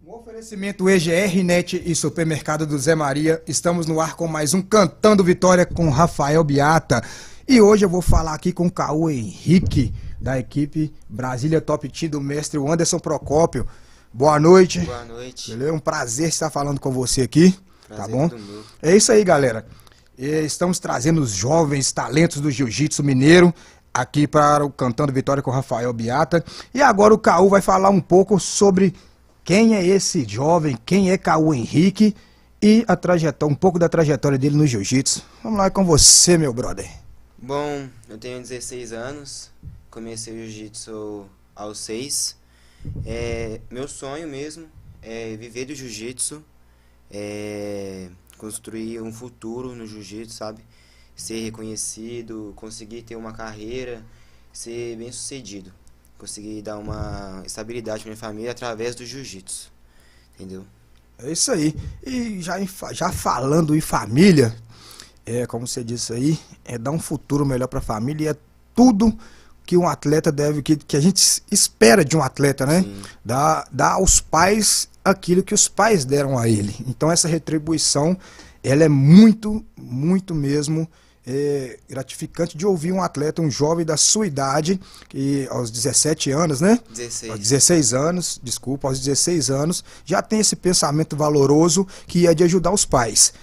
No oferecimento EGR Net e Supermercado do Zé Maria, estamos no ar com mais um Cantando Vitória com Rafael Biata. E hoje eu vou falar aqui com o Cauê Henrique, da equipe Brasília Top Team do mestre Anderson Procópio. Boa noite. Boa noite. Beleza? Um prazer estar falando com você aqui, Prazer tá bom? todo meu. É isso aí, galera. Estamos trazendo os jovens talentos do jiu-jitsu mineiro aqui para o Cantando Vitória com Rafael Biata. E agora o Cauê vai falar um pouco sobre quem é esse jovem, quem é Cauê Henrique e a trajetória, um pouco da trajetória dele no jiu-jitsu. Vamos lá com você, meu brother. Bom, eu tenho 16 anos, comecei o jiu-jitsu aos 6. Meu sonho mesmo é viver do jiu-jitsu, construir um futuro no jiu-jitsu, sabe? Ser reconhecido, conseguir ter uma carreira, ser bem sucedido. Conseguir dar uma estabilidade para minha família através do jiu-jitsu, entendeu? É isso aí. E já falando em família, como você disse aí, dar um futuro melhor para a família e é tudo que um atleta deve, que a gente espera de um atleta, né? Dar aos pais aquilo que os pais deram a ele. Então essa retribuição, ela é muito, muito mesmo gratificante de ouvir um atleta, um jovem da sua idade, que aos 17 anos, né? 16. Aos 16 anos, desculpa, aos 16 anos, já tem esse pensamento valoroso que é de ajudar os pais.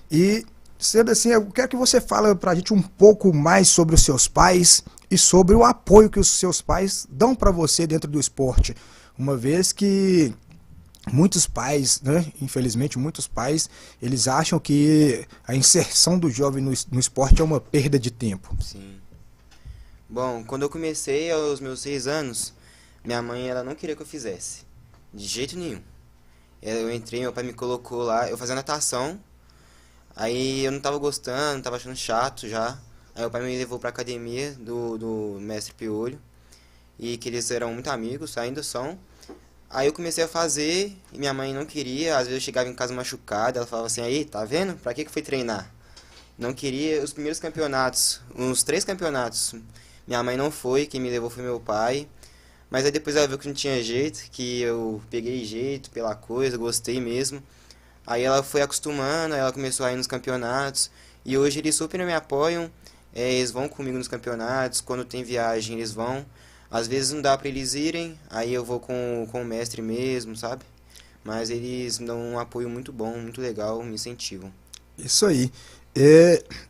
E, sendo assim, eu quero que você fale pra gente um pouco mais sobre os seus pais e sobre o apoio que os seus pais dão para você dentro do esporte. Uma vez que muitos pais, né, infelizmente muitos pais, eles acham que a inserção do jovem no esporte é uma perda de tempo. Sim. Bom, quando eu comecei aos meus 6 anos, minha mãe ela não queria que eu fizesse, de jeito nenhum. Eu entrei, meu pai me colocou lá, eu fazia natação, aí eu não tava gostando, tava achando chato já. Aí o pai me levou pra academia do mestre Piolho, e que eles eram muito amigos, ainda são. Aí eu comecei a fazer, e minha mãe não queria, às vezes eu chegava em casa machucada, ela falava assim, aí, tá vendo? Pra que foi treinar? Não queria, os primeiros campeonatos, uns 3 campeonatos, minha mãe não foi, quem me levou foi meu pai. Mas aí depois ela viu que não tinha jeito, que eu peguei jeito pela coisa, gostei mesmo. Aí ela foi acostumando, aí ela começou a ir nos campeonatos, e hoje eles super me apoiam, eles vão comigo nos campeonatos, quando tem viagem eles vão. Às vezes não dá pra eles irem, aí eu vou com o mestre mesmo, sabe? Mas eles dão um apoio muito bom, muito legal, me incentivam. Isso aí.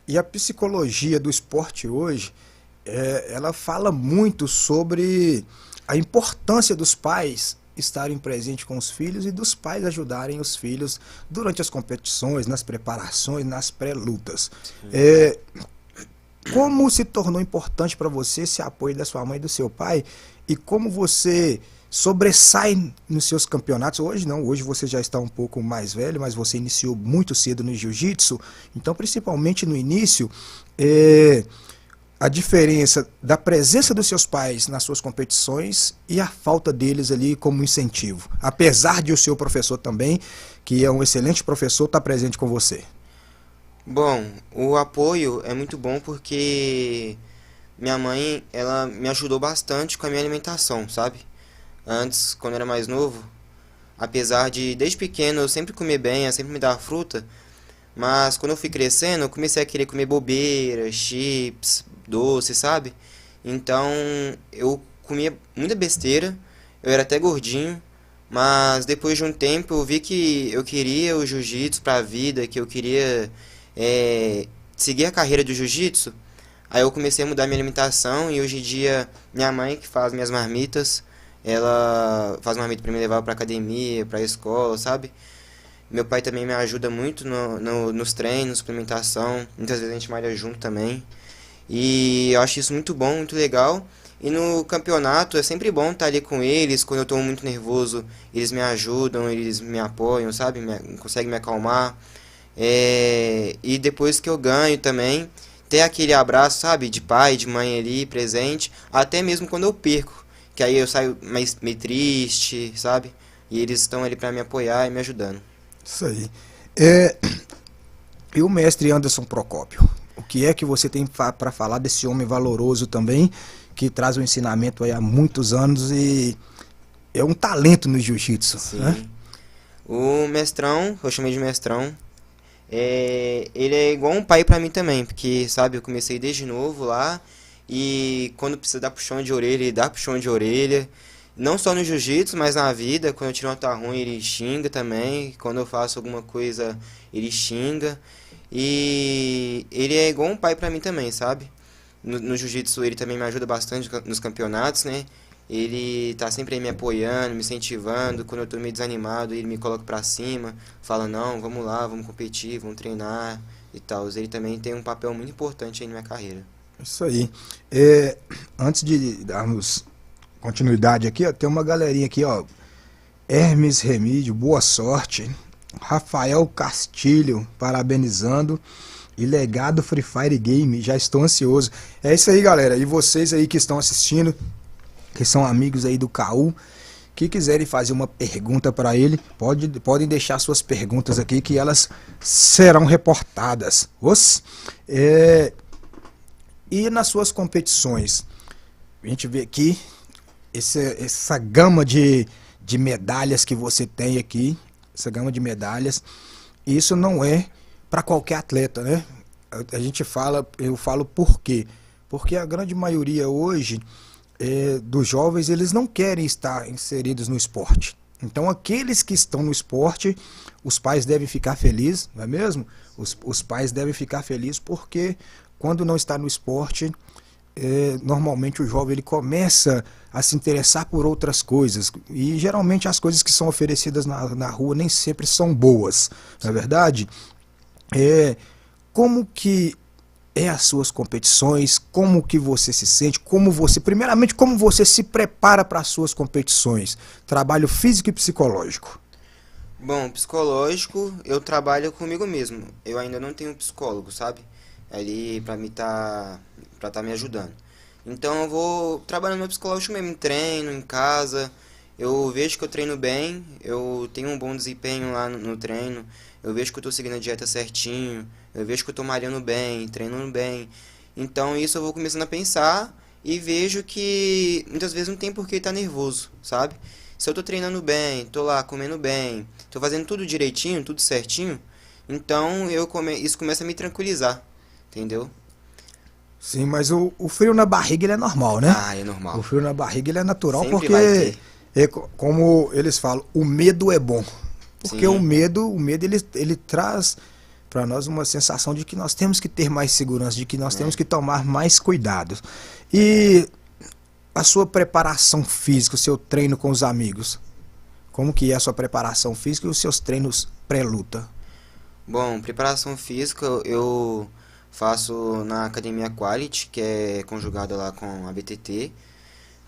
E a psicologia do esporte hoje, ela fala muito sobre a importância dos pais estarem presentes com os filhos e dos pais ajudarem os filhos durante as competições, nas preparações, nas pré-lutas. Como se tornou importante para você esse apoio da sua mãe e do seu pai e como você sobressai nos seus campeonatos? Hoje não, hoje você já está um pouco mais velho, mas você iniciou muito cedo no jiu-jitsu, então principalmente no início, a diferença da presença dos seus pais nas suas competições e a falta deles ali como incentivo, apesar de o seu professor também, que é um excelente professor, estar presente com você. Bom, o apoio é muito bom porque minha mãe, ela me ajudou bastante com a minha alimentação, sabe? Antes, quando eu era mais novo, apesar de desde pequeno eu sempre comer bem, ela sempre me dava fruta, mas quando eu fui crescendo, eu comecei a querer comer bobeira, chips, doce, sabe? Então, eu comia muita besteira, eu era até gordinho, mas depois de um tempo eu vi que eu queria o jiu-jitsu pra vida, que eu queria seguir a carreira do jiu-jitsu. Aí eu comecei a mudar minha alimentação e hoje em dia minha mãe que faz minhas marmitas, ela faz marmita pra me levar pra academia, pra escola, sabe? Meu pai também me ajuda muito nos treinos, suplementação, muitas vezes a gente malha junto também. E eu acho isso muito bom, muito legal. E no campeonato é sempre bom estar ali com eles, quando eu estou muito nervoso, eles me ajudam, eles me apoiam, sabe? Conseguem me acalmar. E depois que eu ganho também, ter aquele abraço, sabe, de pai, de mãe ali presente, até mesmo quando eu perco, que aí eu saio meio triste, sabe, e eles estão ali para me apoiar e me ajudando. Isso aí. E o mestre Anderson Procópio, o que é que você tem para falar desse homem valoroso também, que traz um ensinamento aí há muitos anos e é um talento no jiu-jitsu, né? O mestrão, eu chamei de mestrão, ele é igual um pai pra mim também, porque, sabe, eu comecei desde novo lá, e quando precisa dar puxão de orelha, ele dá puxão de orelha, não só no jiu-jitsu, mas na vida, quando eu tiro uma nota ruim, ele xinga também, quando eu faço alguma coisa, ele xinga, e ele é igual um pai pra mim também, sabe? No jiu-jitsu ele também me ajuda bastante nos campeonatos, né? Ele tá sempre aí me apoiando, me incentivando. Quando eu tô meio desanimado, ele me coloca pra cima, fala, não, vamos lá, vamos competir, vamos treinar e tal. Ele também tem um papel muito importante aí na minha carreira. Isso aí. Antes de darmos continuidade aqui, ó, tem uma galerinha aqui, ó. Hermes Remídio, boa sorte. Rafael Castilho, parabenizando. E Legado Free Fire Game, já estou ansioso. É isso aí, galera. E vocês aí que estão assistindo, que são amigos aí do Caú, que quiserem fazer uma pergunta para ele, podem deixar suas perguntas aqui que elas serão reportadas. E nas suas competições, a gente vê aqui essa gama de medalhas que você tem aqui, essa gama de medalhas. Isso não é para qualquer atleta, né? Eu falo por quê? Porque a grande maioria hoje dos jovens, eles não querem estar inseridos no esporte. Então aqueles que estão no esporte, os pais devem ficar felizes, não é mesmo? Os pais devem ficar felizes porque quando não está no esporte, normalmente o jovem ele começa a se interessar por outras coisas. E geralmente as coisas que são oferecidas na rua nem sempre são boas, não é verdade? Como que as suas competições, como que você se sente, primeiramente, como você se prepara para as suas competições, trabalho físico e psicológico? Bom, psicológico, eu trabalho comigo mesmo. Eu ainda não tenho psicólogo, sabe? Ali pra tá me ajudando. Então eu vou trabalhando meu psicológico mesmo, treino em casa. Eu vejo que eu treino bem, eu tenho um bom desempenho lá no treino. Eu vejo que eu tô seguindo a dieta certinho, eu vejo que eu tô malhando bem, treinando bem. Então isso eu vou começando a pensar e vejo que muitas vezes não tem por que estar nervoso, sabe? Se eu tô treinando bem, tô lá comendo bem, tô fazendo tudo direitinho, tudo certinho, então isso começa a me tranquilizar, entendeu? Sim, mas o frio na barriga ele é normal, né? Ah, é normal. O frio na barriga ele é natural. Sempre vai Porque ter. como eles falam, o medo é bom. Porque o Sim, medo ele traz para nós uma sensação de que nós temos que ter mais segurança, de que nós temos né? que tomar mais cuidados. E a sua preparação física, o seu treino com os amigos, como que é a sua preparação física e os seus treinos pré-luta? Bom, preparação física eu faço na Academia Quality, que é conjugada lá com a BTT.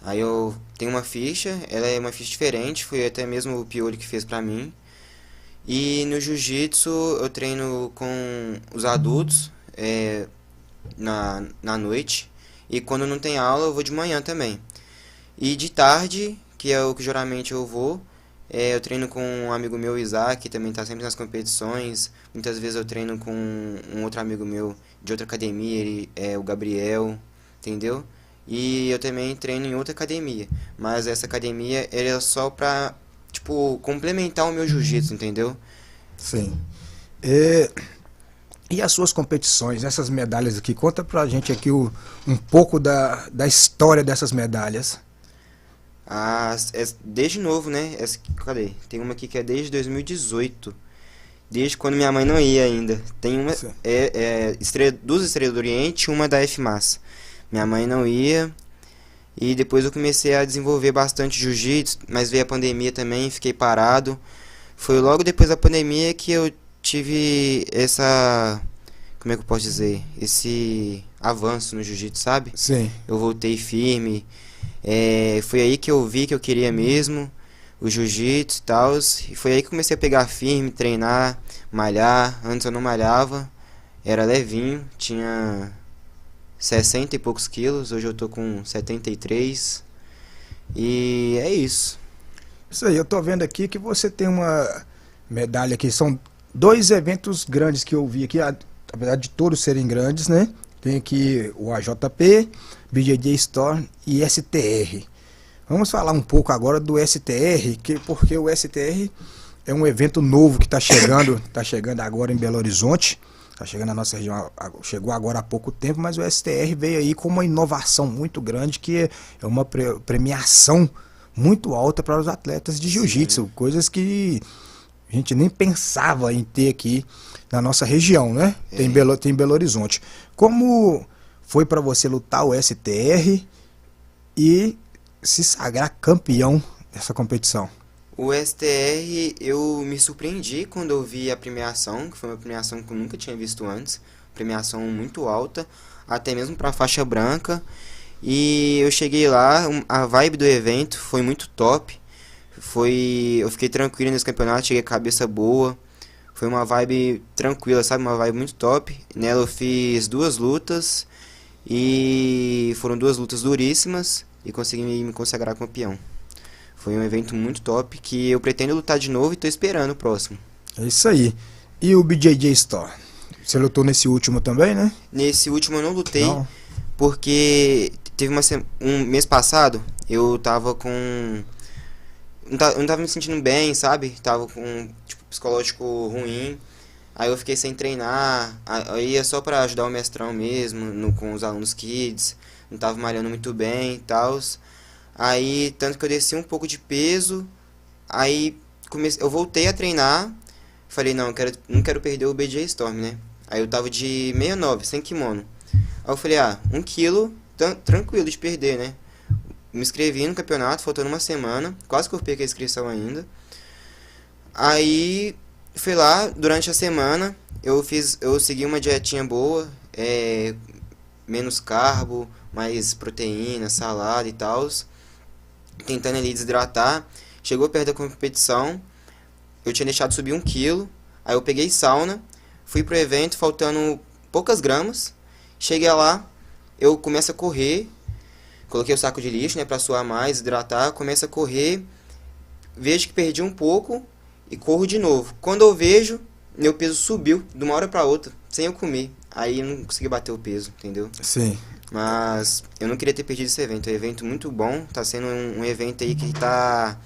Aí eu tenho uma ficha, ela é uma ficha diferente, foi até mesmo o Pioli que fez pra mim. E no jiu-jitsu eu treino com os adultos na noite. E quando não tem aula eu vou de manhã também. E de tarde, que é o que geralmente eu vou, eu treino com um amigo meu, Isaac, que também está sempre nas competições. Muitas vezes eu treino com um outro amigo meu de outra academia, ele é o Gabriel, entendeu? E eu também treino em outra academia. Mas essa academia ela é só pra, tipo, complementar o meu jiu-jitsu, entendeu? Sim. É, e as suas competições, essas medalhas aqui, conta pra gente aqui um pouco da história dessas medalhas. Desde novo, né? Cadê? Tem uma aqui que é desde 2018. Desde quando minha mãe não ia ainda. Tem uma. Sim. Duas estrelas do Oriente e uma da F-Massa. Minha mãe não ia. E depois eu comecei a desenvolver bastante jiu-jitsu. Mas veio a pandemia também, fiquei parado. Foi logo depois da pandemia que eu tive essa. Como é que eu posso dizer? Esse avanço no jiu-jitsu, sabe? Sim. Eu voltei firme. Foi aí que eu vi que eu queria mesmo o jiu-jitsu e tal. E foi aí que comecei a pegar firme, treinar, malhar. Antes eu não malhava, era levinho, tinha 60 e poucos quilos. Hoje eu tô com 73. E é isso. Isso aí, eu tô vendo aqui que você tem uma medalha aqui. São dois eventos grandes que eu vi aqui, apesar de todos serem grandes, né? Tem aqui o AJP, BJJ Store e STR. Vamos falar um pouco agora do STR, porque o STR é um evento novo que tá chegando agora em Belo Horizonte. Tá chegando na nossa região, chegou agora há pouco tempo, mas o STR veio aí com uma inovação muito grande, que é uma premiação muito alta para os atletas de jiu-jitsu, coisas que a gente nem pensava em ter aqui na nossa região, né? Tem Belo Horizonte. Como foi para você lutar o STR e se sagrar campeão dessa competição? O STR, eu me surpreendi quando eu vi a premiação, que foi uma premiação que eu nunca tinha visto antes, premiação muito alta, até mesmo para faixa branca. E eu cheguei lá, a vibe do evento foi muito top. Eu fiquei tranquilo nesse campeonato, cheguei com a cabeça boa. Foi uma vibe tranquila, sabe? Uma vibe muito top. Nela eu fiz 2 lutas e foram 2 lutas duríssimas e consegui me consagrar campeão. Foi um evento muito top que eu pretendo lutar de novo e tô esperando o próximo. É isso aí. E o BJJ Store? Você lutou nesse último também, né? Nesse último eu não lutei, Não. porque teve um mês passado, eu tava com... eu não tava me sentindo bem, sabe? Tava com psicológico ruim. Aí eu fiquei sem treinar. Aí ia só pra ajudar o mestrão mesmo, com os alunos kids. Não tava malhando muito bem e tal. Aí, tanto que eu desci um pouco de peso. Aí eu voltei a treinar. Falei, não quero perder o BJ Storm, né? Aí eu tava de 69, sem kimono. Aí eu falei, 1 quilo, tranquilo de perder, né? Me inscrevi no campeonato, faltando uma semana. Quase que eu perdi a inscrição ainda. Aí, fui lá, durante a semana, eu segui uma dietinha boa. Menos carbo, mais proteína, salada e tal. Tentando ali desidratar. Chegou perto da competição, eu tinha deixado subir 1 quilo. Aí eu peguei sauna, fui pro evento faltando poucas gramas. Cheguei lá, eu começo a correr. Coloquei o saco de lixo, né, pra suar mais, hidratar. Começo a correr, vejo que perdi um pouco e corro de novo. Quando eu vejo, meu peso subiu de uma hora pra outra, sem eu comer. Aí eu não consegui bater o peso, entendeu? Sim. Mas eu não queria ter perdido esse evento. É um evento muito bom. Tá sendo um evento aí que tá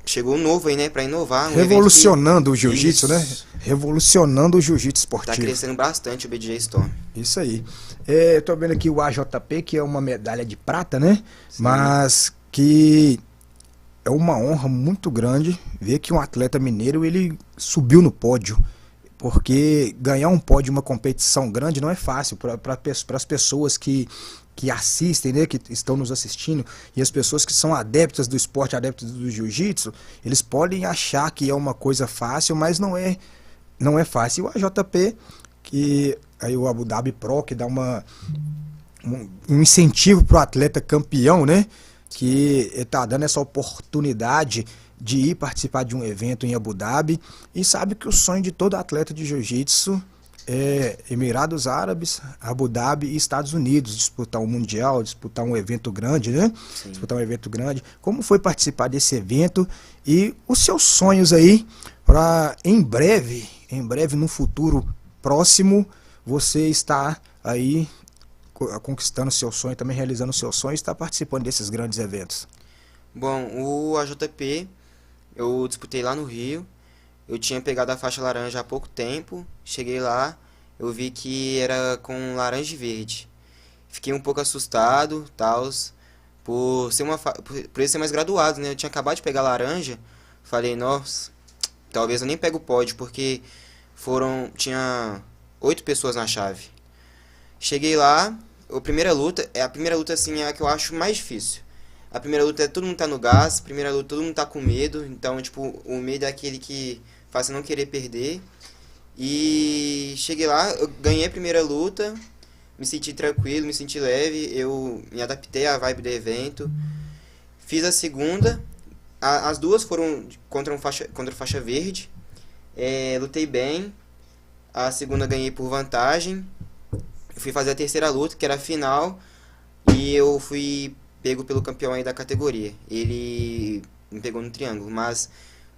chegou novo aí, né, pra inovar. Revolucionando o jiu-jitsu, né? Isso. Revolucionando o jiu-jitsu Tá esportivo. crescendo bastante o BJ Storm. Isso aí. Eu tô vendo aqui o AJP, que é uma medalha de prata, né? Sim. Mas que é uma honra muito grande ver que um atleta mineiro, ele subiu no pódio. Porque ganhar um pódio em uma competição grande não é fácil para as pessoas que assistem, né, que estão nos assistindo, e as pessoas que são adeptas do esporte, adeptas do jiu-jitsu, eles podem achar que é uma coisa fácil, mas não é fácil. E o AJP, que aí o Abu Dhabi Pro, que dá um incentivo para o atleta campeão, né, que está dando essa oportunidade de ir participar de um evento em Abu Dhabi, e sabe que o sonho de todo atleta de jiu-jitsu é Emirados Árabes, Abu Dhabi e Estados Unidos, disputar um mundial, disputar um evento grande, né? Sim. Disputar um evento grande. Como foi participar desse evento e os seus sonhos aí para em breve, num futuro próximo, você estar aí conquistando seu sonho, também realizando seu sonho e estar participando desses grandes eventos? Bom, o AJP eu disputei lá no Rio. Eu tinha pegado a faixa laranja há pouco tempo. Cheguei lá, eu vi que era com laranja e verde. Fiquei um pouco assustado, tals, por ele ser mais graduado, né? Eu tinha acabado de pegar laranja. Falei, nossa, talvez eu nem pegue o pódio, porque tinha 8 pessoas na chave. Cheguei lá, a primeira luta assim, é a que eu acho mais difícil. A primeira luta todo mundo tá no gás, a primeira luta todo mundo tá com medo, então, tipo, o medo é aquele que faz você não querer perder. E cheguei lá, eu ganhei a primeira luta, me senti tranquilo, me senti leve, eu me adaptei à vibe do evento. Fiz a segunda, as duas foram contra faixa verde, lutei bem, a segunda ganhei por vantagem. Fui fazer a terceira luta, que era a final, e eu fui pego pelo campeão aí da categoria. Ele me pegou no triângulo, mas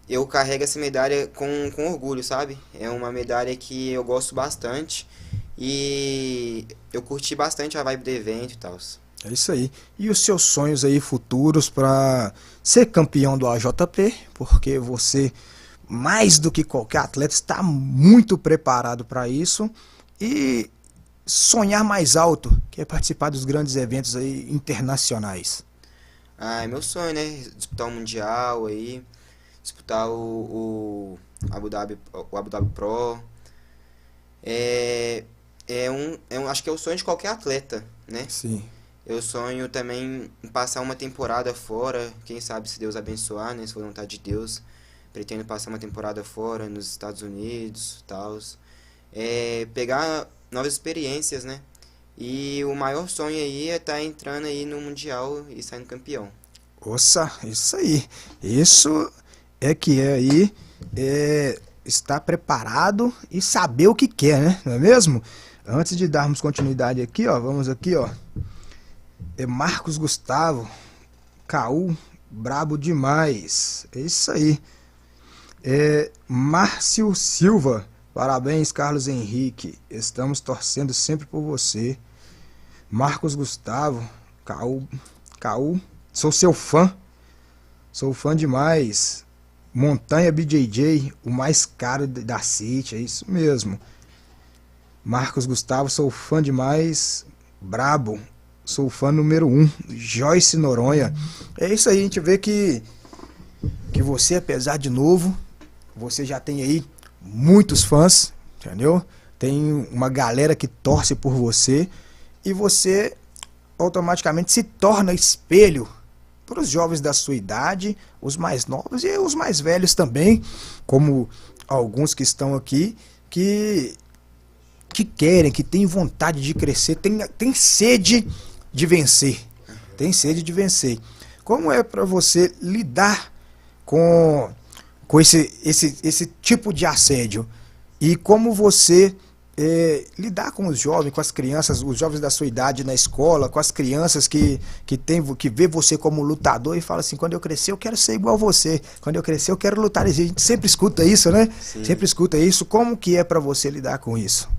eu carrego essa medalha com orgulho, sabe? É uma medalha que eu gosto bastante e eu curti bastante a vibe do evento e tal. É isso aí. E os seus sonhos aí futuros para ser campeão do AJP, porque você, mais do que qualquer atleta, está muito preparado para isso e sonhar mais alto, que é participar dos grandes eventos aí internacionais. Ah, é meu sonho, né? Disputar o Mundial aí, disputar o Abu Dhabi Pro. É, acho que é o sonho de qualquer atleta, né? Sim. Eu sonho também em passar uma temporada fora, quem sabe se Deus abençoar, né? Se for vontade de Deus. Pretendo passar uma temporada fora, nos Estados Unidos, tal. Pegar novas experiências, né? E o maior sonho aí é estar entrando aí no Mundial e saindo campeão. Nossa, isso aí. Isso é que é aí estar preparado e saber o que quer, né? Não é mesmo? Antes de darmos continuidade aqui, ó, vamos aqui, ó. Marcos Gustavo, Caú, brabo demais. É isso aí. Márcio Silva, parabéns, Carlos Henrique. Estamos torcendo sempre por você. Marcos Gustavo, Caú, sou seu fã. Sou fã demais. Montanha BJJ, o mais caro da City, é isso mesmo. Marcos Gustavo, sou fã demais. Brabo. Sou fã número 1, Joyce Noronha. É isso aí, a gente vê que você, apesar de novo, você já tem aí muitos fãs, entendeu? Tem uma galera que torce por você e você automaticamente se torna espelho para os jovens da sua idade, os mais novos e os mais velhos também, como alguns que estão aqui, que querem, que têm vontade de crescer, tem sede de vencer. Tem sede de vencer. Como é para você lidar com esse tipo de assédio? E como você lidar com os jovens, com as crianças, os jovens da sua idade na escola, com as crianças que vê você como lutador e fala assim, quando eu crescer eu quero ser igual a você, quando eu crescer eu quero lutar. A gente sempre escuta isso, né? Sim. Sempre escuta isso. Como que é para você lidar com isso?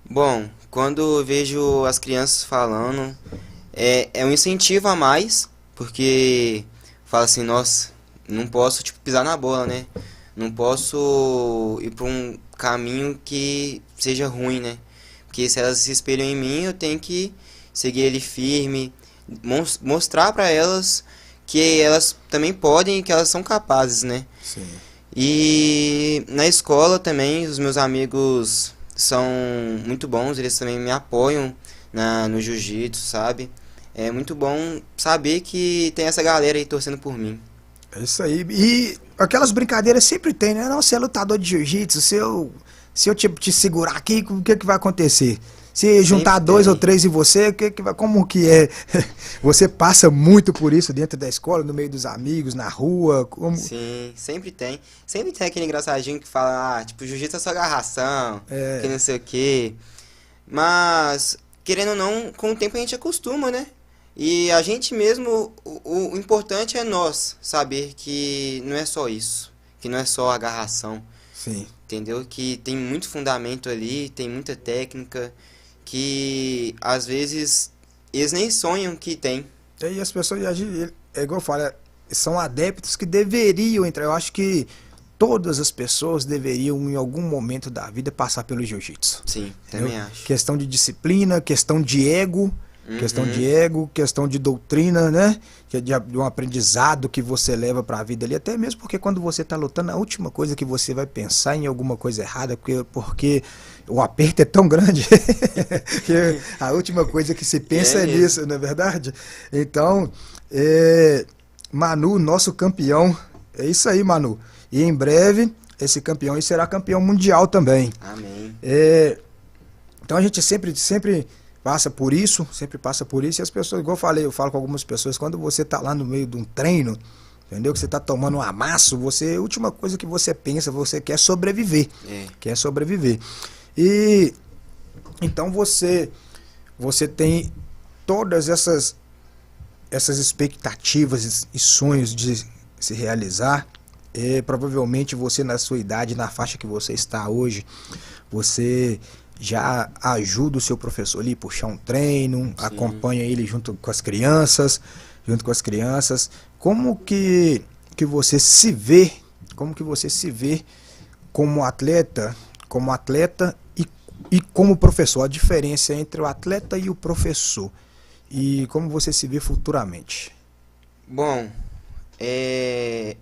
Bom, quando eu vejo as crianças falando, é um incentivo a mais, porque fala assim, nossa, não posso pisar na bola, né? Não posso ir para um caminho que seja ruim, né? Porque se elas se espelham em mim, eu tenho que seguir ele firme, mostrar para elas que elas também podem e que elas são capazes, né? Sim. E na escola também, os meus amigos são muito bons, eles também me apoiam no jiu-jitsu, sabe? É muito bom saber que tem essa galera aí torcendo por mim. É isso aí. E aquelas brincadeiras sempre tem, né? Não, você é lutador de jiu-jitsu, se eu te segurar aqui, o que vai acontecer? Se juntar Sempre dois tem. ou três em você, como que é? Você passa muito por isso dentro da escola, no meio dos amigos, na rua? Como... Sim, sempre tem. Sempre tem aquele engraçadinho que fala, jiu-jitsu é só agarração, que não sei o quê. Mas, querendo ou não, com o tempo a gente acostuma, né? E a gente mesmo, o importante é nós saber que não é só isso, que não é só agarração, Sim. entendeu? Que tem muito fundamento ali, tem muita técnica, que às vezes eles nem sonham que tem. E as pessoas, é igual eu falo, são adeptos que deveriam entrar. Eu acho que todas as pessoas deveriam, em algum momento da vida, passar pelo jiu-jitsu. Sim, Entendeu? também acho. Questão de disciplina, questão de ego, questão de doutrina, né? Que é de um aprendizado que você leva para a vida ali. Até mesmo porque quando você está lutando, a última coisa que você vai pensar em alguma coisa errada, porque o aperto é tão grande que a última coisa que se pensa é nisso, não é verdade? Então, Manu, nosso campeão, é isso aí, Manu. E em breve, esse campeão aí será campeão mundial também. Amém. Então a gente sempre passa por isso, e as pessoas, igual eu falei, eu falo com algumas pessoas, quando você está lá no meio de um treino, entendeu? Que você está tomando um amasso, a última coisa que você pensa, você quer sobreviver. Quer sobreviver. E então você tem todas essas expectativas e sonhos de se realizar. Provavelmente você, na sua idade, na faixa que você está hoje, você já ajuda o seu professor ali a puxar um treino, Sim. acompanha ele junto com as crianças. Como que você se vê, como que você se vê como atleta e como professor, a diferença entre o atleta e o professor e como você se vê futuramente. Bom, é,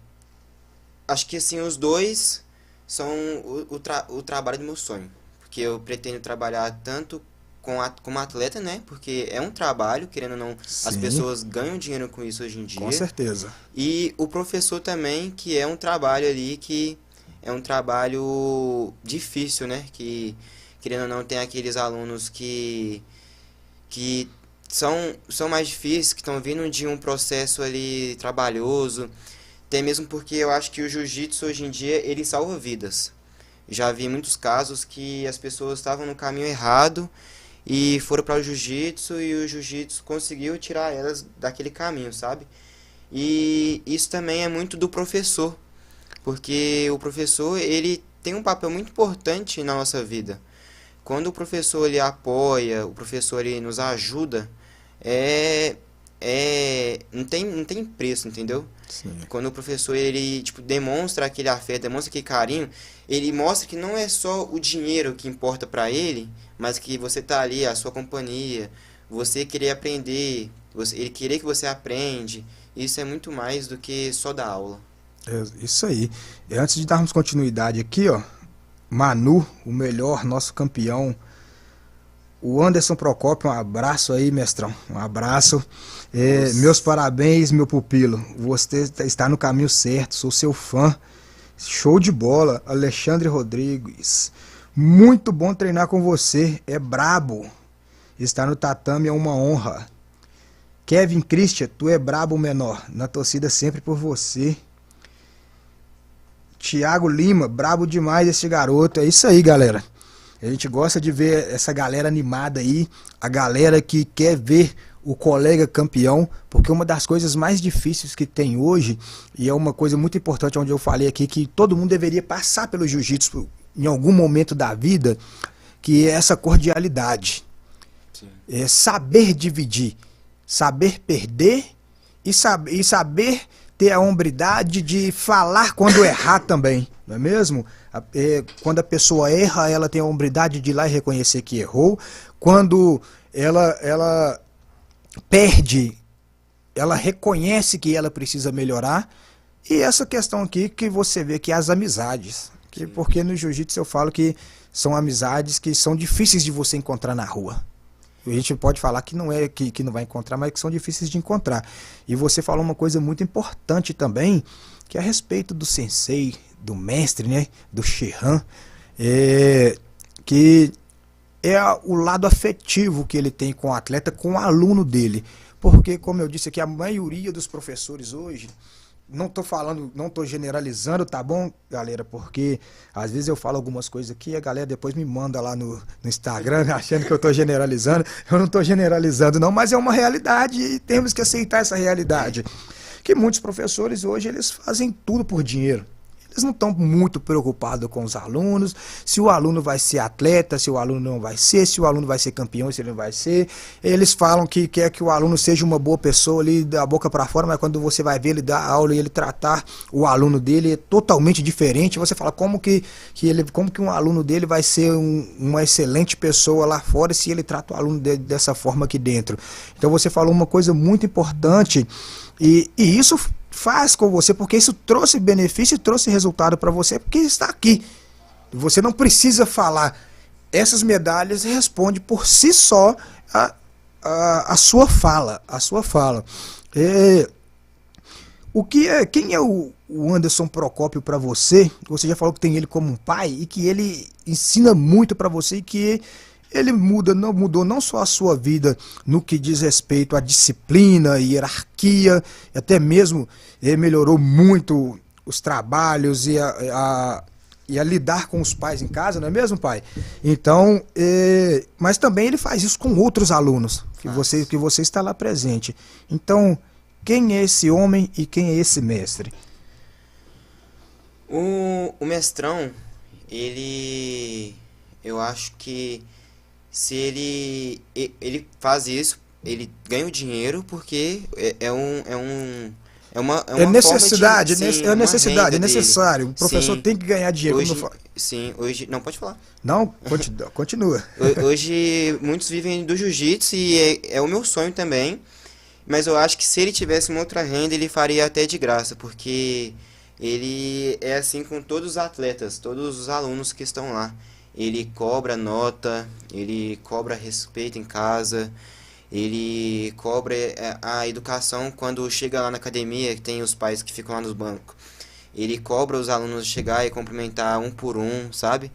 acho que assim, os dois são o trabalho do meu sonho. Porque eu pretendo trabalhar tanto como atleta, né? Porque é um trabalho, querendo ou não, as Sim, pessoas ganham dinheiro com isso hoje em com dia. certeza. E o professor também, que é um trabalho ali que é um trabalho difícil, né? Que, querendo ou não, tem aqueles alunos que são mais difíceis, que estão vindo de um processo ali trabalhoso. Até mesmo porque eu acho que o jiu-jitsu hoje em dia ele salva vidas. Já vi muitos casos que as pessoas estavam no caminho errado e foram para o jiu-jitsu e o jiu-jitsu conseguiu tirar elas daquele caminho, sabe? E isso também é muito do professor, porque o professor ele tem um papel muito importante na nossa vida. Quando o professor ele apoia, o professor ele nos ajuda, é não tem preço, entendeu? Sim. Quando o professor ele tipo demonstra aquele afeto, demonstra aquele carinho, ele mostra que não é só o dinheiro que importa para ele, mas que você tá ali, a sua companhia, você querer aprender, ele querer que você aprende, isso é muito mais do que só dar aula. É isso aí. E antes de darmos continuidade aqui, ó, Manu, o melhor, nosso campeão, o Anderson Procópio, um abraço aí, mestrão. Um abraço. Meus Os parabéns, meu pupilo. Você está no caminho certo, sou seu fã. Show de bola, Alexandre Rodrigues. Muito bom treinar com você, é brabo. Estar no tatame é uma honra. Kevin Christian, tu é brabo menor. Na torcida sempre por você. Tiago Lima, brabo demais esse garoto. É isso aí, galera. A gente gosta de ver essa galera animada aí, a galera que quer ver o colega campeão, porque uma das coisas mais difíceis que tem hoje, e é uma coisa muito importante onde eu falei aqui, que todo mundo deveria passar pelo jiu-jitsu em algum momento da vida, que é essa cordialidade. sim, É saber dividir, saber perder e saber ter a hombridade de falar quando errar também, não é mesmo? Quando a pessoa erra, ela tem a hombridade de ir lá e reconhecer que errou. Quando ela perde, ela reconhece que ela precisa melhorar. E essa questão aqui que você vê que as amizades, sim, porque no jiu-jitsu eu falo que são amizades que são difíceis de você encontrar na rua. A gente pode falar que não é que não vai encontrar, mas que são difíceis de encontrar. E você falou uma coisa muito importante também, que é a respeito do sensei, do mestre, né, do Shihan, é, que é o lado afetivo que ele tem com o atleta, com o aluno dele. Porque, como eu disse aqui, a maioria dos professores hoje, não tô falando, não tô generalizando, tá bom, galera? Porque às vezes eu falo algumas coisas aqui e a galera depois me manda lá no Instagram achando que eu tô generalizando. Eu não tô generalizando, não, mas é uma realidade e temos que aceitar essa realidade. Que muitos professores hoje eles fazem tudo por dinheiro. Eles não estão muito preocupados com os alunos, se o aluno vai ser atleta, se o aluno não vai ser, se o aluno vai ser campeão, se ele não vai ser. Eles falam que quer que o aluno seja uma boa pessoa ali da boca para fora, mas quando você vai ver ele dar aula e ele tratar o aluno dele é totalmente diferente. Você fala como que um aluno dele vai ser uma excelente pessoa lá fora se ele trata o aluno dele dessa forma aqui dentro. Então você falou uma coisa muito importante e isso faz com você, porque isso trouxe benefício e trouxe resultado para você, porque está aqui. Você não precisa falar. Essas medalhas respondem por si só a sua fala. A sua fala. É, quem é o Anderson Procópio para você? Você já falou que tem ele como um pai e que ele ensina muito para você e que ele mudou não só a sua vida no que diz respeito à disciplina, hierarquia, até mesmo ele melhorou muito os trabalhos e a lidar com os pais em casa, não é mesmo, pai? Então, mas também ele faz isso com outros alunos faz. que você está lá presente. Então, quem é esse homem e quem é esse mestre? O mestrão, ele Eu acho que se ele faz isso, ele ganha o dinheiro porque é É uma forma de, necessidade, sim, é uma necessidade, renda é dele. necessário. O professor Sim, tem que ganhar dinheiro, como eu hoje, falo. sim, hoje, não, pode falar. Não, continua. Hoje muitos vivem do jiu-jitsu e é o meu sonho também, mas eu acho que se ele tivesse uma outra renda, ele faria até de graça, porque ele é assim com todos os atletas, todos os alunos que estão lá. Ele cobra nota, ele cobra respeito em casa, ele cobra a educação quando chega lá na academia, que tem os pais que ficam lá nos bancos. Ele cobra os alunos chegar e cumprimentar um por um, sabe?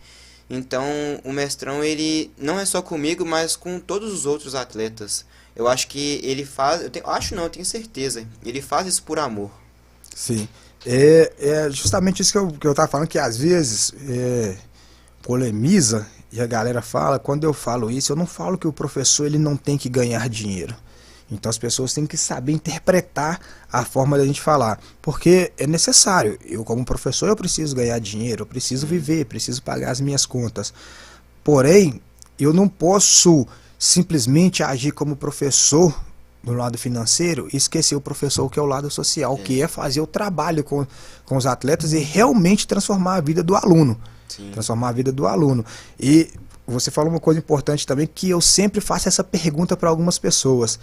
Então, o mestrão, ele não é só comigo, mas com todos os outros atletas. Eu acho que ele faz, acho não, eu tenho certeza. Ele faz isso por amor. Sim. É justamente isso que eu tava falando, que às vezes polemiza e a galera fala, quando eu falo isso, eu não falo que o professor ele não tem que ganhar dinheiro. Então as pessoas têm que saber interpretar a forma da gente falar, porque é necessário. Eu como professor eu preciso ganhar dinheiro, eu preciso viver, preciso pagar as minhas contas. Porém, eu não posso simplesmente agir como professor no lado financeiro e esquecer o professor que é o lado social, que é fazer o trabalho com os atletas e realmente transformar a vida do aluno. Sim. Transformar a vida do aluno. E você falou uma coisa importante também, que eu sempre faço essa pergunta para algumas pessoas.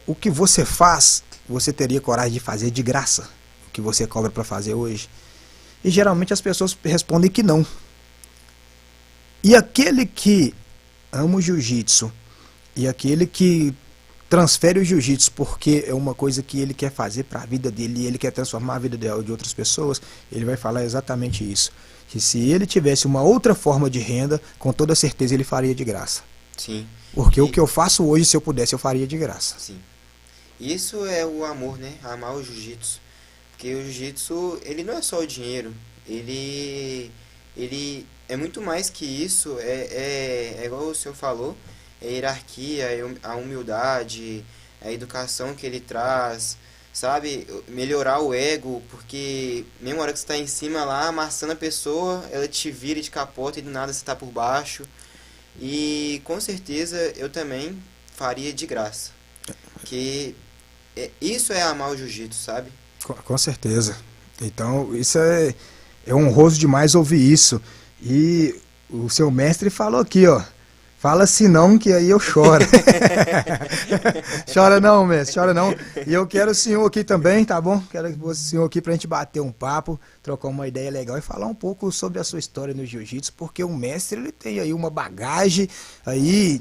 O que você faz, você teria coragem de fazer de graça? O que você cobra para fazer hoje? E geralmente as pessoas respondem que não. E aquele que ama o jiu-jitsu e aquele que transfere o jiu-jitsu porque é uma coisa que ele quer fazer para a vida dele e ele quer transformar a vida de outras pessoas, ele vai falar exatamente isso. Que se ele tivesse uma outra forma de renda, com toda certeza ele faria de graça. Sim. Porque o E, que eu faço hoje, se eu pudesse, eu faria de graça. sim. Isso é o amor, né? Amar o jiu-jitsu. Porque o jiu-jitsu, ele não é só o dinheiro. Ele é muito mais que isso. É igual o senhor falou. É a hierarquia, a humildade, a educação que ele traz. Sabe? Melhorar o ego. Porque mesmo na hora que você está em cima lá, amassando a pessoa, ela te vira de capota e do nada você está por baixo. E com certeza eu também faria de graça. Que isso é amar o jiu-jitsu, sabe? Com certeza. Então, isso é honroso demais ouvir isso. E o seu mestre falou aqui, ó. Fala assim não, que aí eu choro. Chora não, mestre, chora não. E eu quero o senhor aqui também, tá bom? Quero o senhor aqui pra gente bater um papo, trocar uma ideia legal e falar um pouco sobre a sua história no jiu-jitsu, porque o mestre, ele tem aí uma bagagem aí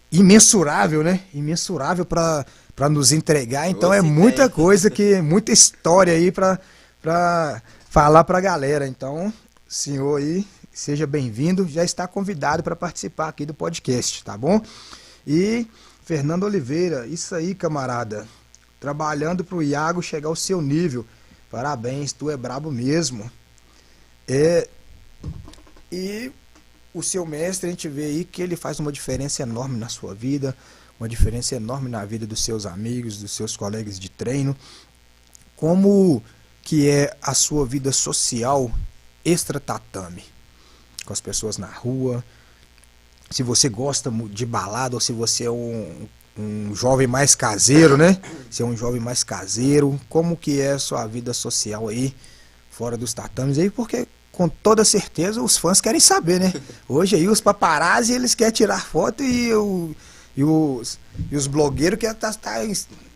imensurável, né? Imensurável para nos entregar. Então é Você muita tem. coisa, muita história aí para falar para a galera. Então, senhor aí, seja bem-vindo, já está convidado para participar aqui do podcast, tá bom? E Fernando Oliveira, isso aí, camarada, trabalhando para o Iago chegar ao seu nível. Parabéns, tu é brabo mesmo. E o seu mestre, a gente vê aí que ele faz uma diferença enorme na sua vida, uma diferença enorme na vida dos seus amigos, dos seus colegas de treino. Como que é a sua vida social extra-tatame? Com as pessoas na rua, se você gosta de balada ou se você é um jovem mais caseiro, né? Se é um jovem mais caseiro, como que é a sua vida social aí, fora dos tatames aí? Porque com toda certeza os fãs querem saber, né? Hoje aí os paparazzi, eles querem tirar foto e os blogueiros querem estar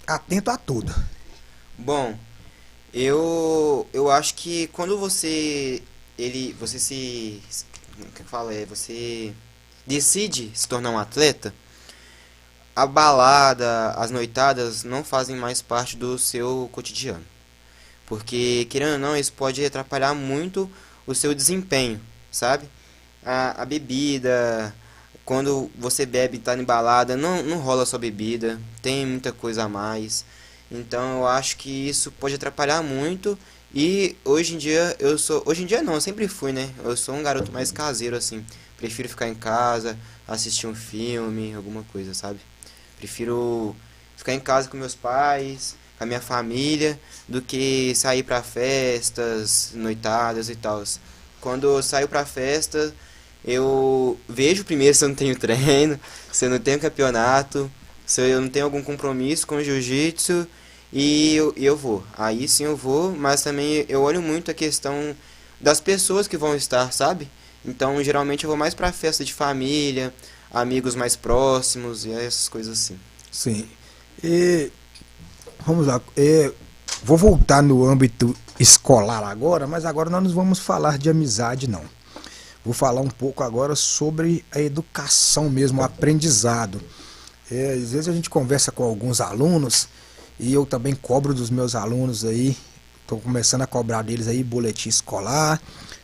atento a tudo. Bom, eu acho que quando você como que fala, você decide se tornar um atleta, a balada, as noitadas não fazem mais parte do seu cotidiano. Porque, querendo ou não, isso pode atrapalhar muito o seu desempenho, sabe? A bebida, quando você bebe e tá em balada, não rola só bebida, tem muita coisa a mais. Então eu acho que isso pode atrapalhar muito. E hoje em dia hoje em dia não, eu sempre fui, né? Eu sou um garoto mais caseiro assim. Prefiro ficar em casa, assistir um filme, alguma coisa, sabe? Prefiro ficar em casa com meus pais, com a minha família, do que sair pra festas, noitadas e tal. Quando eu saio pra festa, Eu vejo primeiro se eu não tenho treino, se eu não tenho campeonato, se eu não tenho algum compromisso com o jiu-jitsu e eu vou. Aí sim eu vou, mas também eu olho muito a questão das pessoas que vão estar, sabe? Então geralmente eu vou mais pra festa de família, amigos mais próximos e essas coisas assim. Sim. E vamos lá. Vou voltar no âmbito escolar agora, mas agora nós não vamos falar de amizade, não. Vou falar um pouco agora sobre a educação mesmo, o aprendizado. Às vezes a gente conversa com alguns alunos e eu também cobro dos meus alunos aí, estou começando a cobrar deles aí boletim escolar,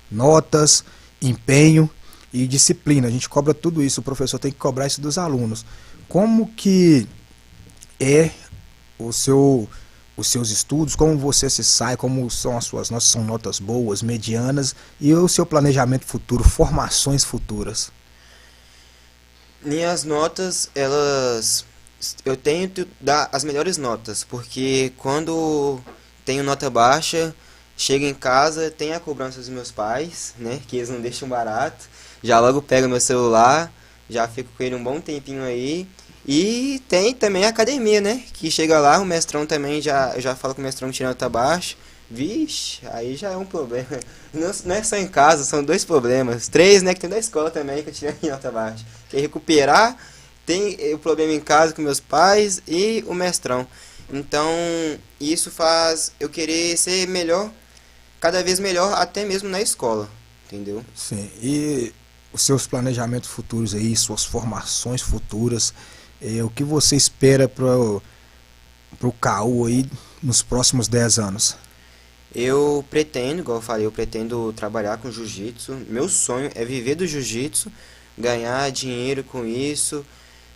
notas, empenho e disciplina. A gente cobra tudo isso, o professor tem que cobrar isso dos alunos. Como que é o seu, os seus estudos, como você se sai, como são as suas notas, são notas boas, medianas, e o seu planejamento futuro, formações futuras. Minhas notas, elas. Eu tento dar as melhores notas, porque quando tenho nota baixa, chego em casa, tem a cobrança dos meus pais, né? Que eles não deixam barato. Já logo pego meu celular, já fico com ele um bom tempinho aí. E tem também a academia, né? Que chega lá, o mestrão também já, eu já falo com o mestrão que tira nota baixa. Vixe, aí já é um problema. Não é só em casa, são dois problemas. Três, né? Que tem da escola também que eu tirei nota baixa. Que é recuperar, tem o problema em casa com meus pais e o mestrão. Então, isso faz eu querer ser melhor, cada vez melhor, até mesmo na escola. Entendeu? Sim, e os seus planejamentos futuros aí, suas formações futuras, o que você espera para o KU aí nos próximos 10 anos? Eu pretendo, igual eu falei, eu pretendo trabalhar com jiu-jitsu. Meu sonho é viver do jiu-jitsu, ganhar dinheiro com isso.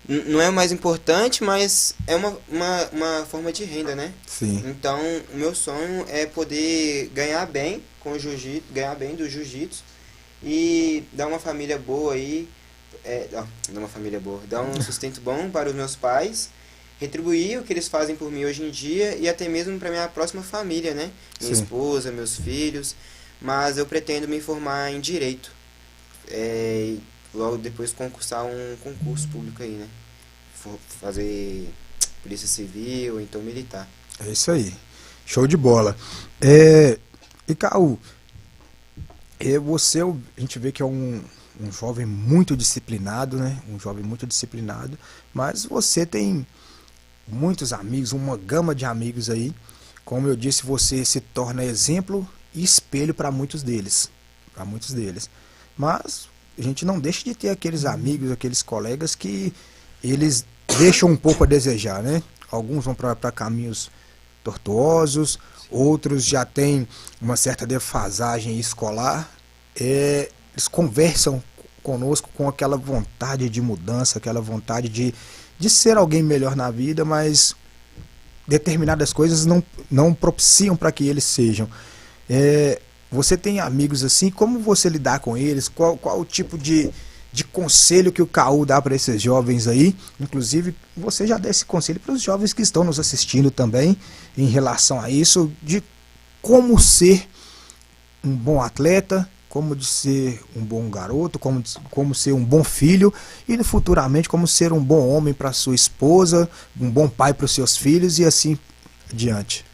Não é o mais importante, mas é uma forma de renda, né? Sim, Então, o meu sonho é poder ganhar bem com o jiu-jitsu, ganhar bem do jiu-jitsu e dar uma família boa aí, dar uma família boa, dar um sustento bom para os meus pais, retribuir o que eles fazem por mim hoje em dia e até mesmo para minha próxima família, né? Minha sim. esposa, meus filhos, mas eu pretendo me formar em direito, e logo depois concursar um concurso público aí, né? Fazer polícia civil, ou então militar. É isso aí. Show de bola. E Caú, a gente vê que é um jovem muito disciplinado, né? Um jovem muito disciplinado, mas você tem muitos amigos, uma gama de amigos aí. Como eu disse, você se torna exemplo e espelho para muitos deles. Para muitos deles. Mas a gente não deixa de ter aqueles amigos, aqueles colegas que eles deixam um pouco a desejar, né? Alguns vão para caminhos tortuosos, outros já têm uma certa defasagem escolar. Eles conversam conosco com aquela vontade de mudança, aquela vontade de ser alguém melhor na vida, mas determinadas coisas não propiciam para que eles sejam. Você tem amigos assim, como você lidar com eles? Qual o tipo de conselho que o KU dá para esses jovens aí? Inclusive, você já dá esse conselho para os jovens que estão nos assistindo também, em relação a isso, de como ser um bom atleta, como de ser um bom garoto, como ser um bom filho e futuramente como ser um bom homem para sua esposa, um bom pai para os seus filhos e assim adiante.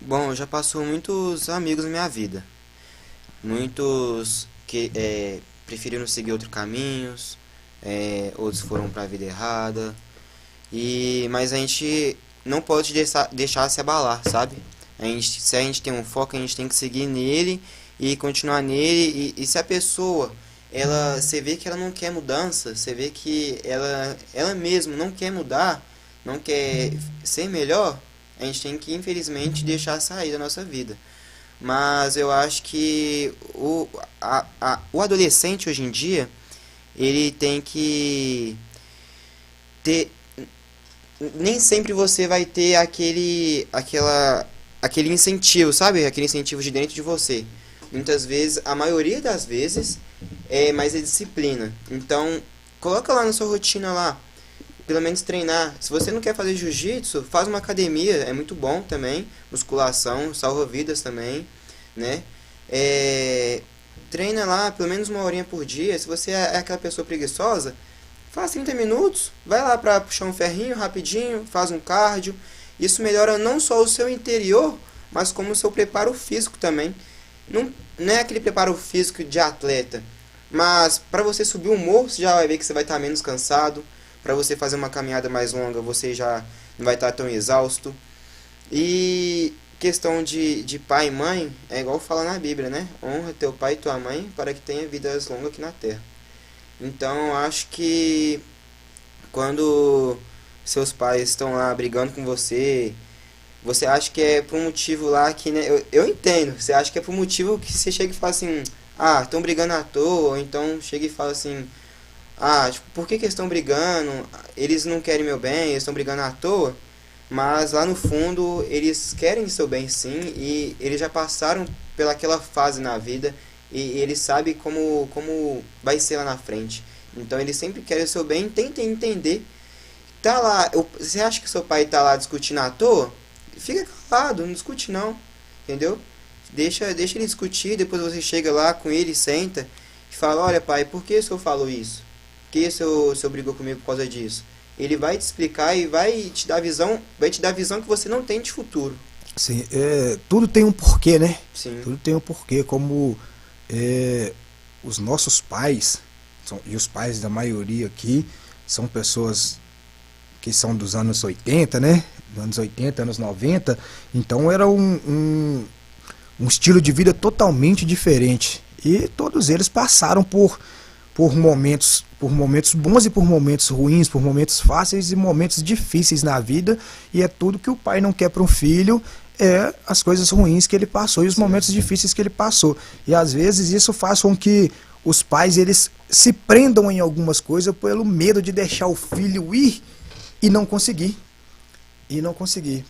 Bom, já passou muitos amigos na minha vida. Muitos que preferiram seguir outros caminhos, outros foram para a vida errada. Mas a gente não pode deixar se abalar, sabe? Se a gente tem um foco, a gente tem que seguir nele e continuar nele. E se a pessoa, você vê que ela não quer mudança, você vê que ela mesma não quer mudar, não quer ser melhor, a gente tem que, infelizmente, deixar sair da nossa vida. Mas eu acho que o adolescente hoje em dia, ele tem que ter. Nem sempre você vai ter aquele incentivo, sabe? Aquele incentivo de dentro de você. Muitas vezes, a maioria das vezes, é mais a disciplina. Então, coloca lá na sua rotina lá, pelo menos treinar. Se você não quer fazer jiu-jitsu, faz uma academia, é muito bom também. Musculação, salva vidas também, né? treina lá pelo menos uma horinha por dia. Se você é aquela pessoa preguiçosa, faz 30 minutos, vai lá para puxar um ferrinho rapidinho, faz um cardio. Isso melhora não só o seu interior, mas como o seu preparo físico também. Não é aquele preparo físico de atleta, mas para você subir um morro, você já vai ver que você vai estar menos cansado. Para você fazer uma caminhada mais longa, você já não vai estar tão exausto. E questão de pai e mãe, é igual fala na Bíblia, né? Honra teu pai e tua mãe para que tenha vidas longas aqui na terra. Então, acho que quando seus pais estão lá brigando com você, você acha que é por um motivo lá que, né, eu entendo, você acha que é por um motivo que você chega e fala assim, ah, estão brigando à toa, ou então chega e fala assim, ah, tipo, por que eles estão brigando? Eles não querem meu bem, eles estão brigando à toa. Mas lá no fundo, eles querem seu bem sim, e eles já passaram pelaquela fase na vida, e eles sabem como vai ser lá na frente. Então eles sempre querem o seu bem, tentem entender. Tá lá, você acha que seu pai tá lá discutindo à toa? Fica calado, não discute não, entendeu? Deixa ele discutir, depois você chega lá com ele, senta e fala, olha pai, por que o senhor falou isso? Por que o senhor brigou comigo por causa disso? Ele vai te explicar e vai te dar a visão que você não tem de futuro. Sim, tudo tem um porquê, né? Sim. Tudo tem um porquê, como os nossos pais, e os pais da maioria aqui, são pessoas que são dos anos 80, né? Dos anos 80, anos 90, então era um estilo de vida totalmente diferente. E todos eles passaram por momentos bons e por momentos ruins, por momentos fáceis e momentos difíceis na vida, e é tudo que o pai não quer para um filho, é as coisas ruins que ele passou e os momentos difíceis que ele passou. E às vezes isso faz com que os pais eles se prendam em algumas coisas pelo medo de deixar o filho ir e não conseguir.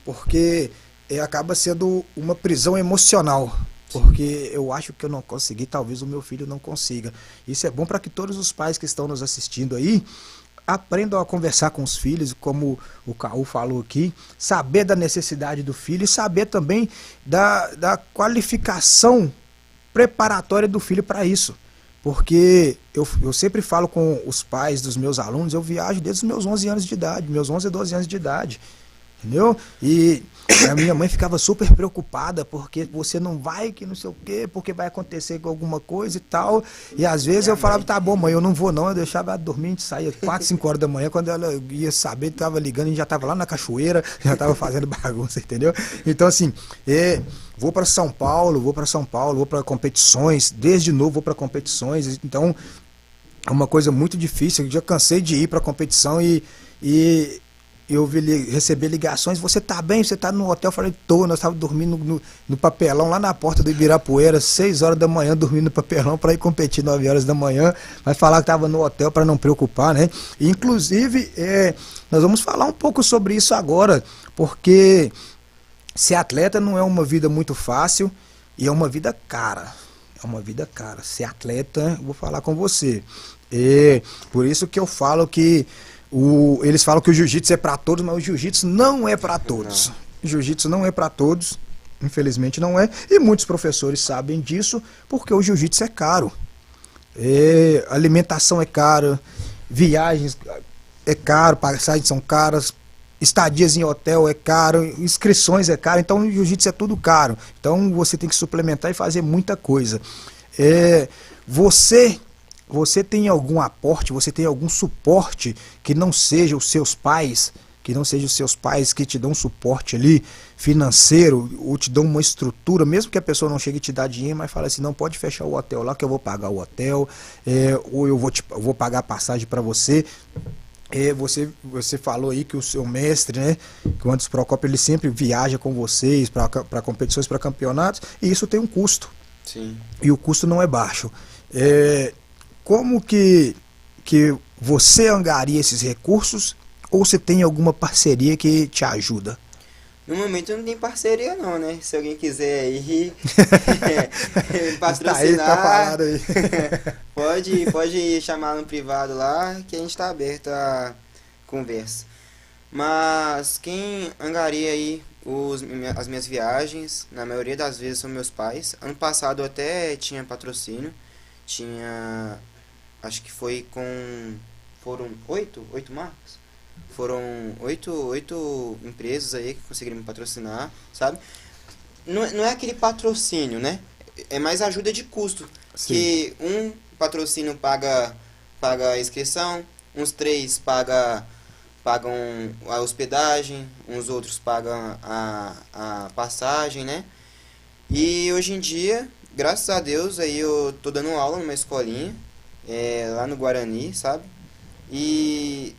Porque acaba sendo uma prisão emocional. Porque eu acho que eu não consegui, talvez o meu filho não consiga. Isso é bom para que todos os pais que estão nos assistindo aí aprendam a conversar com os filhos, como o Caú falou aqui, saber da necessidade do filho e saber também da qualificação preparatória do filho para isso. Porque eu sempre falo com os pais dos meus alunos, eu viajo desde os meus 11 anos de idade, meus 11 a 12 anos de idade. Entendeu? E a minha mãe ficava super preocupada porque você não vai, que não sei o quê, porque vai acontecer com alguma coisa e tal. E às vezes eu falava, tá bom, mãe, eu não vou não. Eu deixava ela dormir, a gente saía 4, 5 horas da manhã. Quando ela ia saber, tava ligando, a gente já tava lá na cachoeira, já tava fazendo bagunça, entendeu? Então assim, vou para São Paulo, vou para competições, desde novo vou para competições. Então é uma coisa muito difícil. Eu já cansei de ir para competição e eu receber ligações, você tá bem? Você tá no hotel? Eu falei, nós estávamos dormindo no papelão, lá na porta do Ibirapuera, 6 horas da manhã, dormindo no papelão para ir competir 9 horas da manhã, mas falar que estava no hotel para não preocupar, né? E, inclusive, nós vamos falar um pouco sobre isso agora, porque ser atleta não é uma vida muito fácil e é uma vida cara. Ser atleta, vou falar com você. Por isso que eu falo que eles falam que o jiu-jitsu é para todos, mas o jiu-jitsu não é para todos. O jiu-jitsu não é para todos, infelizmente não é. E muitos professores sabem disso, porque o jiu-jitsu é caro. Alimentação é cara, viagens é caro, passagens são caras, estadias em hotel é caro, inscrições é caro. Então o jiu-jitsu é tudo caro. Então você tem que suplementar e fazer muita coisa. Você tem algum aporte, você tem algum suporte que não seja os seus pais, que te dão suporte ali financeiro, ou te dão uma estrutura, mesmo que a pessoa não chegue a te dar dinheiro, mas fala assim, não, pode fechar o hotel lá que eu vou pagar o hotel, ou eu vou pagar a passagem para você. Você falou aí que o seu mestre, né, que o Anderson Procópio, ele sempre viaja com vocês para competições, para campeonatos, e isso tem um custo. Sim. E o custo não é baixo. Como que você angaria esses recursos, ou você tem alguma parceria que te ajuda? No momento não tem parceria não, né? Se alguém quiser aí patrocinar, tá falado aí. pode chamar no privado lá, que a gente tá aberto a conversa. Mas quem angaria aí as minhas viagens, na maioria das vezes, são meus pais. Ano passado eu até tinha patrocínio, tinha, acho que foi com, foram oito marcas? Foram oito empresas aí que conseguiram me patrocinar, sabe? Não é aquele patrocínio, né? É mais ajuda de custo. Sim. Que um patrocínio paga a inscrição, uns três pagam a hospedagem, uns outros pagam a passagem, né? E hoje em dia, graças a Deus, aí eu tô dando aula numa escolinha, lá no Guarani, sabe? E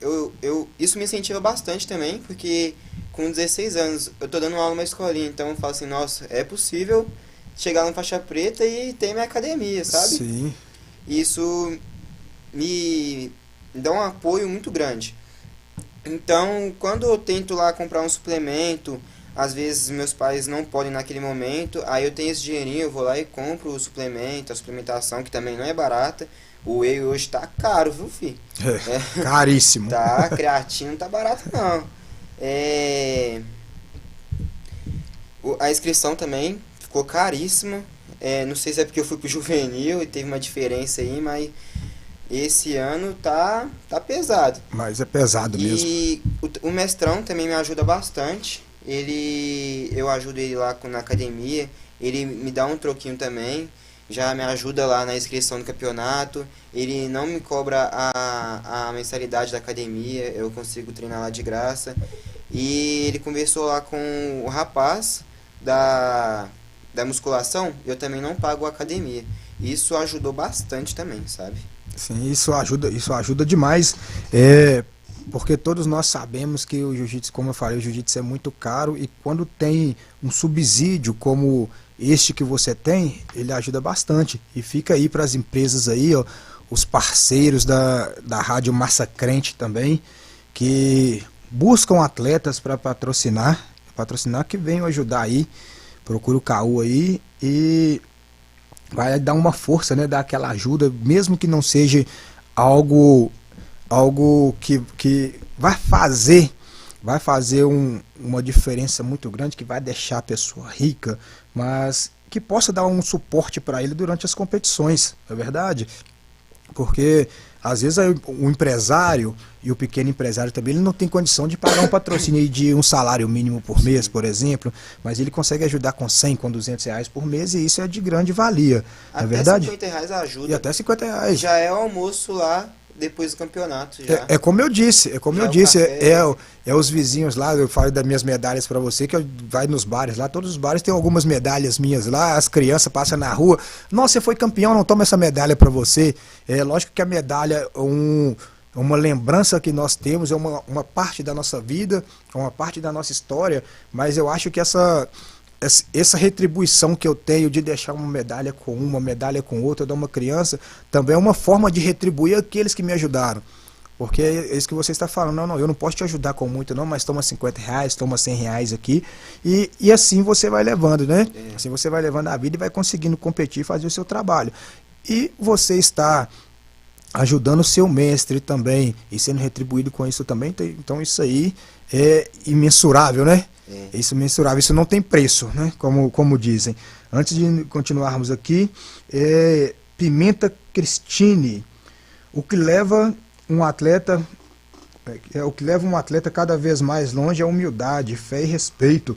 isso me incentiva bastante também, porque com 16 anos eu tô dando aula numa escolinha, então eu falo assim, nossa, é possível chegar no faixa preta e ter minha academia, sabe? Sim. Isso me dá um apoio muito grande. Então, quando eu tento lá comprar um suplemento, às vezes meus pais não podem naquele momento, aí eu tenho esse dinheirinho, eu vou lá e compro o suplemento, a suplementação, que também não é barata. O whey hoje tá caro, viu, filho? Caríssimo. Tá, creatina não tá barato não. É, a inscrição também ficou caríssima. Não sei se é porque eu fui pro juvenil e teve uma diferença aí, mas esse ano tá pesado. Mas é pesado mesmo. E o mestrão também me ajuda bastante. Eu ajudo ele lá na academia. Ele me dá um troquinho também. Já me ajuda lá na inscrição do campeonato. Ele não me cobra a mensalidade da academia. Eu consigo treinar lá de graça. E ele conversou lá com o rapaz da musculação. Eu também não pago a academia. Isso ajudou bastante também, sabe? Sim, isso ajuda demais, porque todos nós sabemos que o jiu-jitsu, como eu falei, o jiu-jitsu é muito caro e quando tem um subsídio como este que você tem, ele ajuda bastante. E fica aí para as empresas aí, ó, os parceiros da Rádio Massacrente também, que buscam atletas para patrocinar que venham ajudar aí, procura o Caú aí e vai dar uma força, né, dar aquela ajuda, mesmo que não seja algo que vai fazer uma diferença muito grande, que vai deixar a pessoa rica, mas que possa dar um suporte para ele durante as competições, não é verdade? Porque às vezes aí o empresário e o pequeno empresário também, ele não tem condição de pagar um patrocínio de um salário mínimo por mês, por exemplo, mas ele consegue ajudar com 100, com R$ 200 por mês e isso é de grande valia, não é verdade? Até R$ 50 ajuda. E até R$ 50. Já é o almoço lá depois do campeonato. Já. Como eu disse, Café. os vizinhos lá, eu falo das minhas medalhas para você, que vai nos bares lá, todos os bares tem algumas medalhas minhas lá, as crianças passam na rua, nossa, você foi campeão, não toma essa medalha para você. É lógico que a medalha é uma lembrança que nós temos, é uma parte da nossa vida, é uma parte da nossa história, mas eu acho que essa retribuição que eu tenho de deixar uma medalha com outra, dar uma criança, também é uma forma de retribuir aqueles que me ajudaram. Porque é isso que você está falando, não, eu não posso te ajudar com muito não, mas toma R$ 50, toma R$ 100 aqui, e assim você vai levando, né? Assim você vai levando a vida e vai conseguindo competir e fazer o seu trabalho. E você está ajudando o seu mestre também, e sendo retribuído com isso também, então isso aí é imensurável, né? Isso é imensurável, isso não tem preço, né? Como dizem. Antes de continuarmos aqui, Pimenta Cristine, o que leva um atleta cada vez mais longe é humildade, fé e respeito.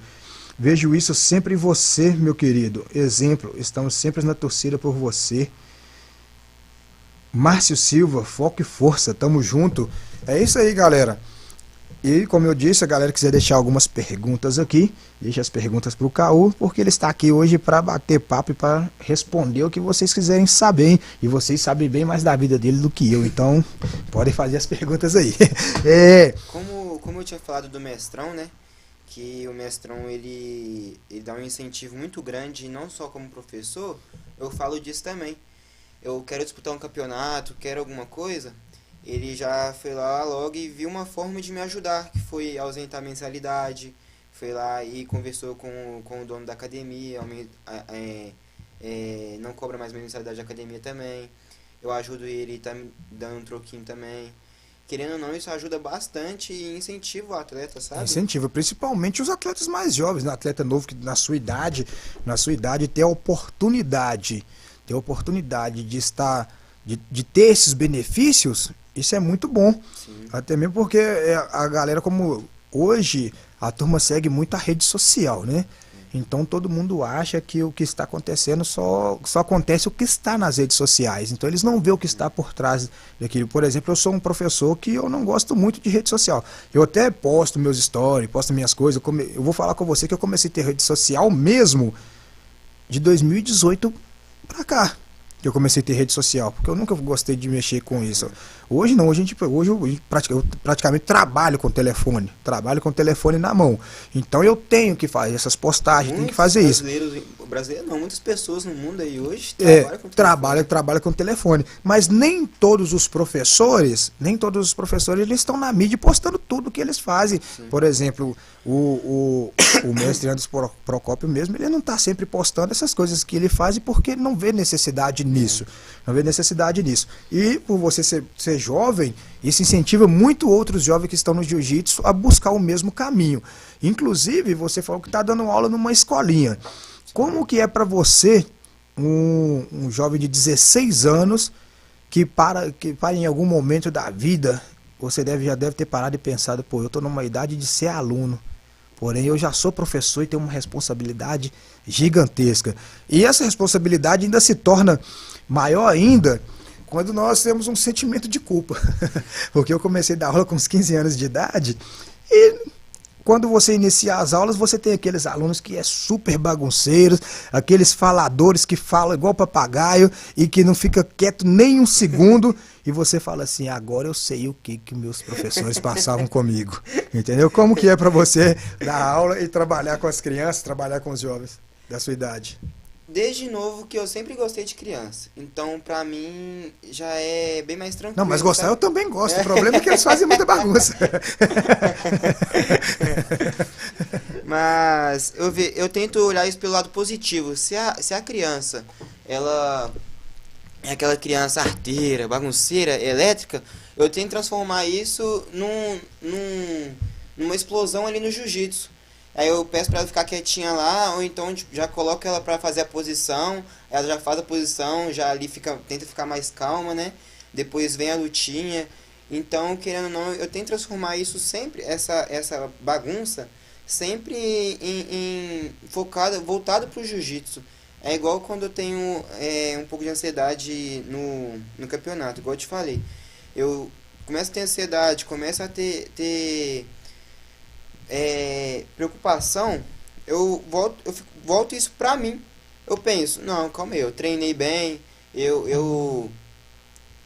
Vejo isso sempre em você, meu querido. Exemplo, estamos sempre na torcida por você. Márcio Silva, foco e força, tamo junto. É isso aí, galera. E como eu disse, a galera quiser deixar algumas perguntas aqui, deixa as perguntas pro Caú, porque ele está aqui hoje para bater papo e para responder o que vocês quiserem saber, hein? E vocês sabem bem mais da vida dele do que eu, então podem fazer as perguntas aí. Como eu tinha falado do mestrão, né? Que o mestrão ele dá um incentivo muito grande, não só como professor, eu falo disso também. Eu quero disputar um campeonato, quero alguma coisa, ele já foi lá logo e viu uma forma de me ajudar, que foi ausentar a mensalidade, foi lá e conversou com o dono da academia, não cobra mais mensalidade da academia também, eu ajudo ele, tá me dando um troquinho também, querendo ou não, isso ajuda bastante e incentiva o atleta, sabe? Incentiva, principalmente os atletas mais jovens, né? Atleta novo que na sua idade ter a oportunidade de estar, de ter esses benefícios, isso é muito bom. Sim. Até mesmo porque a galera, como hoje, a turma segue muito a rede social, né? Então todo mundo acha que o que está acontecendo só acontece o que está nas redes sociais. Então eles não vê o que está por trás daquilo. Por exemplo, eu sou um professor que eu não gosto muito de rede social. Eu até posto meus stories, posto minhas coisas. Eu vou falar com você que eu comecei a ter rede social mesmo de 2018 pra cá. Que eu comecei a ter rede social, porque eu nunca gostei de mexer com isso. Hoje não, hoje eu praticamente trabalho com o telefone na mão. Então eu tenho que fazer essas postagens, tenho que fazer isso. Brasileiros não, muitas pessoas no mundo aí hoje trabalham com o telefone. Mas nem todos os professores eles estão na mídia postando tudo que eles fazem. Sim. Por exemplo, o mestre Anderson Procópio mesmo, ele não está sempre postando essas coisas que ele faz porque ele não vê necessidade nisso. Não vê necessidade nisso. E por você ser jovem, isso incentiva muito outros jovens que estão no jiu-jitsu a buscar o mesmo caminho. Inclusive, você falou que está dando aula numa escolinha. Como que é para você, um jovem de 16 anos, que para em algum momento da vida, você já deve ter parado e pensado, pô, eu estou numa idade de ser aluno, porém eu já sou professor e tenho uma responsabilidade gigantesca. E essa responsabilidade ainda se torna maior ainda quando nós temos um sentimento de culpa. Porque eu comecei a dar aula com uns 15 anos de idade e quando você inicia as aulas, você tem aqueles alunos que é super bagunceiros, aqueles faladores que falam igual papagaio e que não fica quieto nem um segundo, e você fala assim, agora eu sei o que meus professores passavam comigo. Entendeu? Como que é para você dar aula e trabalhar com as crianças, trabalhar com os jovens da sua idade? Desde novo que eu sempre gostei de criança. Então, pra mim, já é bem mais tranquilo. Não, mas gostar sabe? Eu também gosto. O problema é que eles fazem muita bagunça. Mas eu tento olhar isso pelo lado positivo. Se a criança, ela é aquela criança arteira, bagunceira, elétrica, eu tento transformar isso numa explosão ali no jiu-jitsu. Aí eu peço pra ela ficar quietinha lá, ou então tipo, já coloco ela pra fazer a posição, ela já faz a posição, já ali tenta ficar mais calma, né? Depois vem a lutinha. Então, querendo ou não, eu tento transformar isso sempre, essa bagunça, sempre voltado pro jiu-jitsu. É igual quando eu tenho um pouco de ansiedade no campeonato, igual eu te falei. Eu começo a ter ansiedade, começo a ter preocupação, eu volto isso pra mim. Eu penso, não, calma aí, eu treinei bem, eu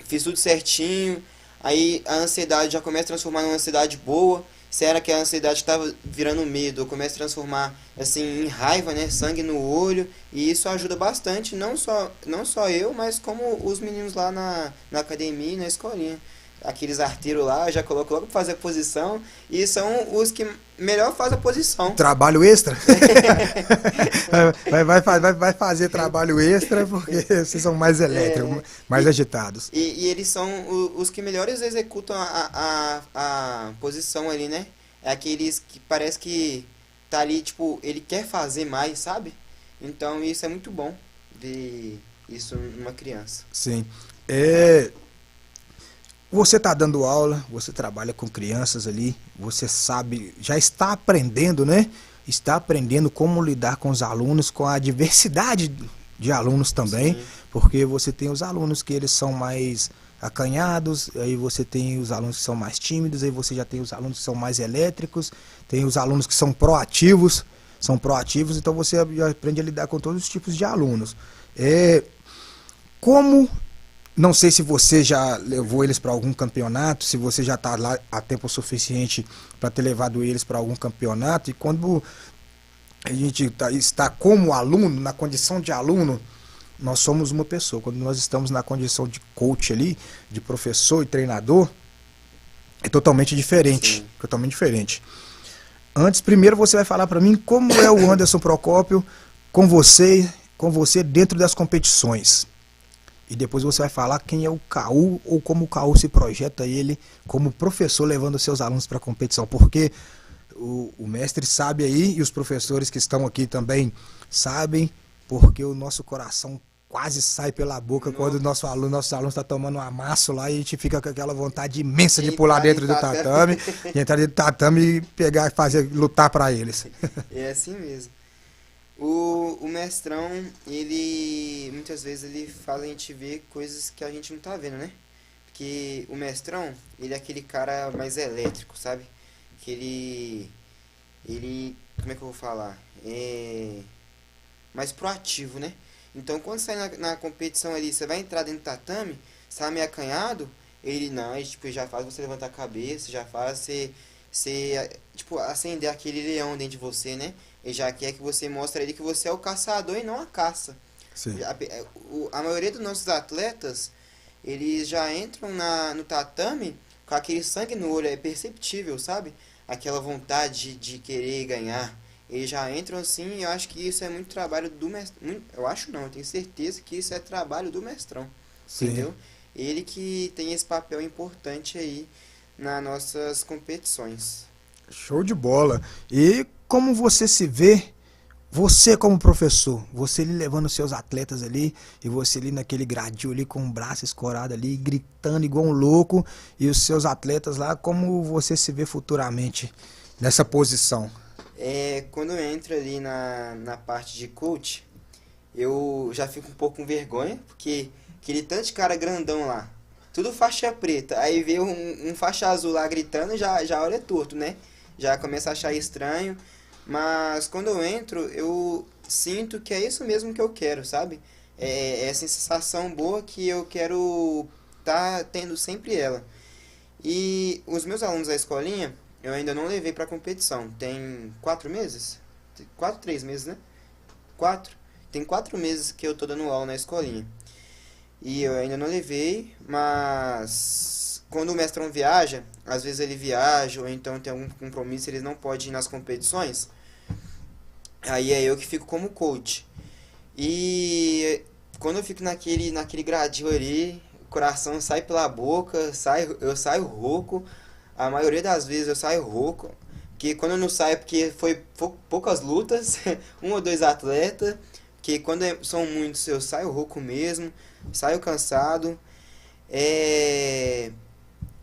fiz tudo certinho, aí a ansiedade já começa a transformar numa ansiedade boa. Se era que a ansiedade estava virando medo, eu começo a transformar assim em raiva, né, sangue no olho, e isso ajuda bastante, não só eu, mas como os meninos lá na academia e na escolinha. Aqueles arteiros lá, já coloco logo pra fazer a posição, e são os que melhor fazem a posição. Trabalho extra? vai fazer trabalho extra porque vocês são mais elétricos, mais agitados. E eles são os que melhores executam a posição ali, né? É aqueles que parece que tá ali, tipo, ele quer fazer mais, sabe? Então isso é muito bom ver isso numa criança. Sim. Você está dando aula, você trabalha com crianças ali, você sabe, já está aprendendo, né? Está aprendendo como lidar com os alunos, com a diversidade de alunos também, sim, porque você tem os alunos que eles são mais acanhados, aí você tem os alunos que são mais tímidos, aí você já tem os alunos que são mais elétricos, tem os alunos que são proativos, então você aprende a lidar com todos os tipos de alunos. Não sei se você já levou eles para algum campeonato, se você já está lá há tempo suficiente para ter levado eles para algum campeonato, e quando a gente está como aluno, na condição de aluno, nós somos uma pessoa. Quando nós estamos na condição de coach ali, de professor e treinador, é totalmente diferente. Sim. Totalmente diferente. Primeiro você vai falar para mim como é o Anderson Procópio com você dentro das competições. E depois você vai falar quem é o Caú ou como o Caú se projeta ele como professor levando seus alunos para a competição. Porque o mestre sabe aí e os professores que estão aqui também sabem, porque o nosso coração quase sai pela boca quando o nosso aluno está tomando um amasso lá e a gente fica com aquela vontade imensa de pular dentro do tatame, de entrar dentro do tatame e pegar, fazer, lutar para eles. É assim mesmo. O mestrão, ele muitas vezes ele faz a gente ver coisas que a gente não tá vendo, né? Porque o mestrão, ele é aquele cara mais elétrico, sabe? Que ele, como é que eu vou falar? É mais proativo, né? Então, quando sai na competição ali, você vai entrar dentro do tatame, você tá meio acanhado, ele não, ele, tipo, já faz você levantar a cabeça, já faz você, tipo, acender aquele leão dentro de você, né? Ele já quer que você mostre a ele que você é o caçador e não a caça. Sim. A maioria dos nossos atletas, eles já entram no tatame com aquele sangue no olho, é perceptível, sabe? Aquela vontade de querer ganhar. Eles já entram assim e eu acho que isso é muito trabalho do mestrão. Eu acho não, eu tenho certeza que isso é trabalho do mestrão. Sim. Entendeu? Ele que tem esse papel importante aí nas nossas competições. Show de bola. E como você se vê, você como professor, você ali levando seus atletas ali, e você ali naquele gradil ali com o braço escorado ali, gritando igual um louco, e os seus atletas lá, como você se vê futuramente nessa posição? Quando eu entro ali na parte de coach, eu já fico um pouco com vergonha, porque aquele tanto de cara grandão lá, tudo faixa preta, aí vê um faixa azul lá gritando, já olha torto, né? Já começa a achar estranho, mas quando eu entro, eu sinto que é isso mesmo que eu quero, sabe? É essa sensação boa que eu quero tá tendo sempre ela. E os meus alunos da escolinha, eu ainda não levei pra competição. Tem 4 meses? 4, 3 meses, né? 4. Tem 4 meses que eu tô dando aula na escolinha. E eu ainda não levei, mas quando o mestrão viaja, às vezes ele viaja ou então tem algum compromisso, ele não pode ir nas competições. Aí é eu que fico como coach. E quando eu fico naquele gradil ali, o coração sai pela boca, eu saio rouco. A maioria das vezes eu saio rouco. Que quando eu não saio é porque foi poucas lutas, um ou dois atletas. Que quando são muitos eu saio rouco mesmo, saio cansado. É.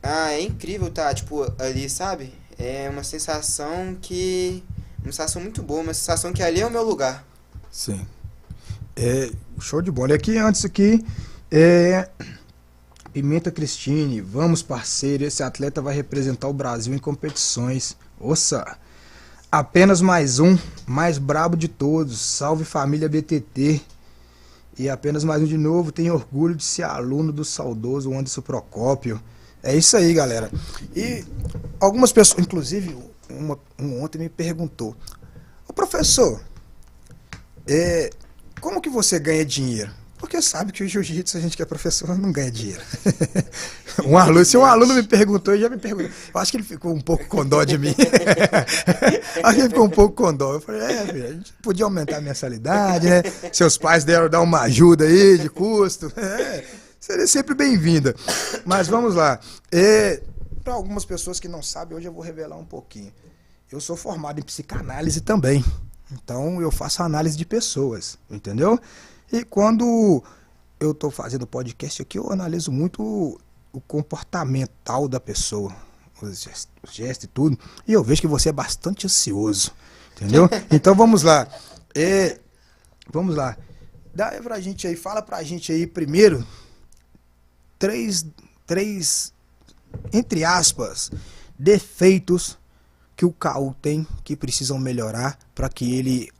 Ah, é incrível tá, tipo, ali, sabe? É uma sensação que. Uma sensação muito boa, uma sensação que ali é o meu lugar. Sim. Show de bola. E aqui antes aqui, é, Pimenta Cristine, vamos parceiro, esse atleta vai representar o Brasil em competições. Ouça, apenas mais um, mais brabo de todos, salve família BTT. E apenas mais um de novo, tenho orgulho de ser aluno do saudoso Anderson Procópio. É isso aí, galera. E algumas pessoas, inclusive, ontem me perguntou, ô professor, é, como que você ganha dinheiro? Porque sabe que o jiu-jitsu, a gente que é professor, não ganha dinheiro. Se um aluno me Infelizmente. perguntou, ele já me perguntou. Eu acho que ele ficou um pouco com dó de mim. Acho que ele ficou um pouco com dó. Eu falei, filho, a gente podia aumentar a mensalidade, né? Seus pais deram dar uma ajuda aí de custo. Seria sempre bem-vinda. Mas vamos lá. Para algumas pessoas que não sabem, hoje eu vou revelar um pouquinho. Eu sou formado em psicanálise também. Então eu faço análise de pessoas, entendeu? E quando eu estou fazendo podcast aqui, eu analiso muito o comportamental da pessoa, os gestos e tudo. E eu vejo que você é bastante ansioso, entendeu? Então vamos lá. Vamos lá. Dá aí pra gente aí, fala pra gente aí primeiro três, entre aspas, defeitos que o Caú tem que precisam melhorar para que ele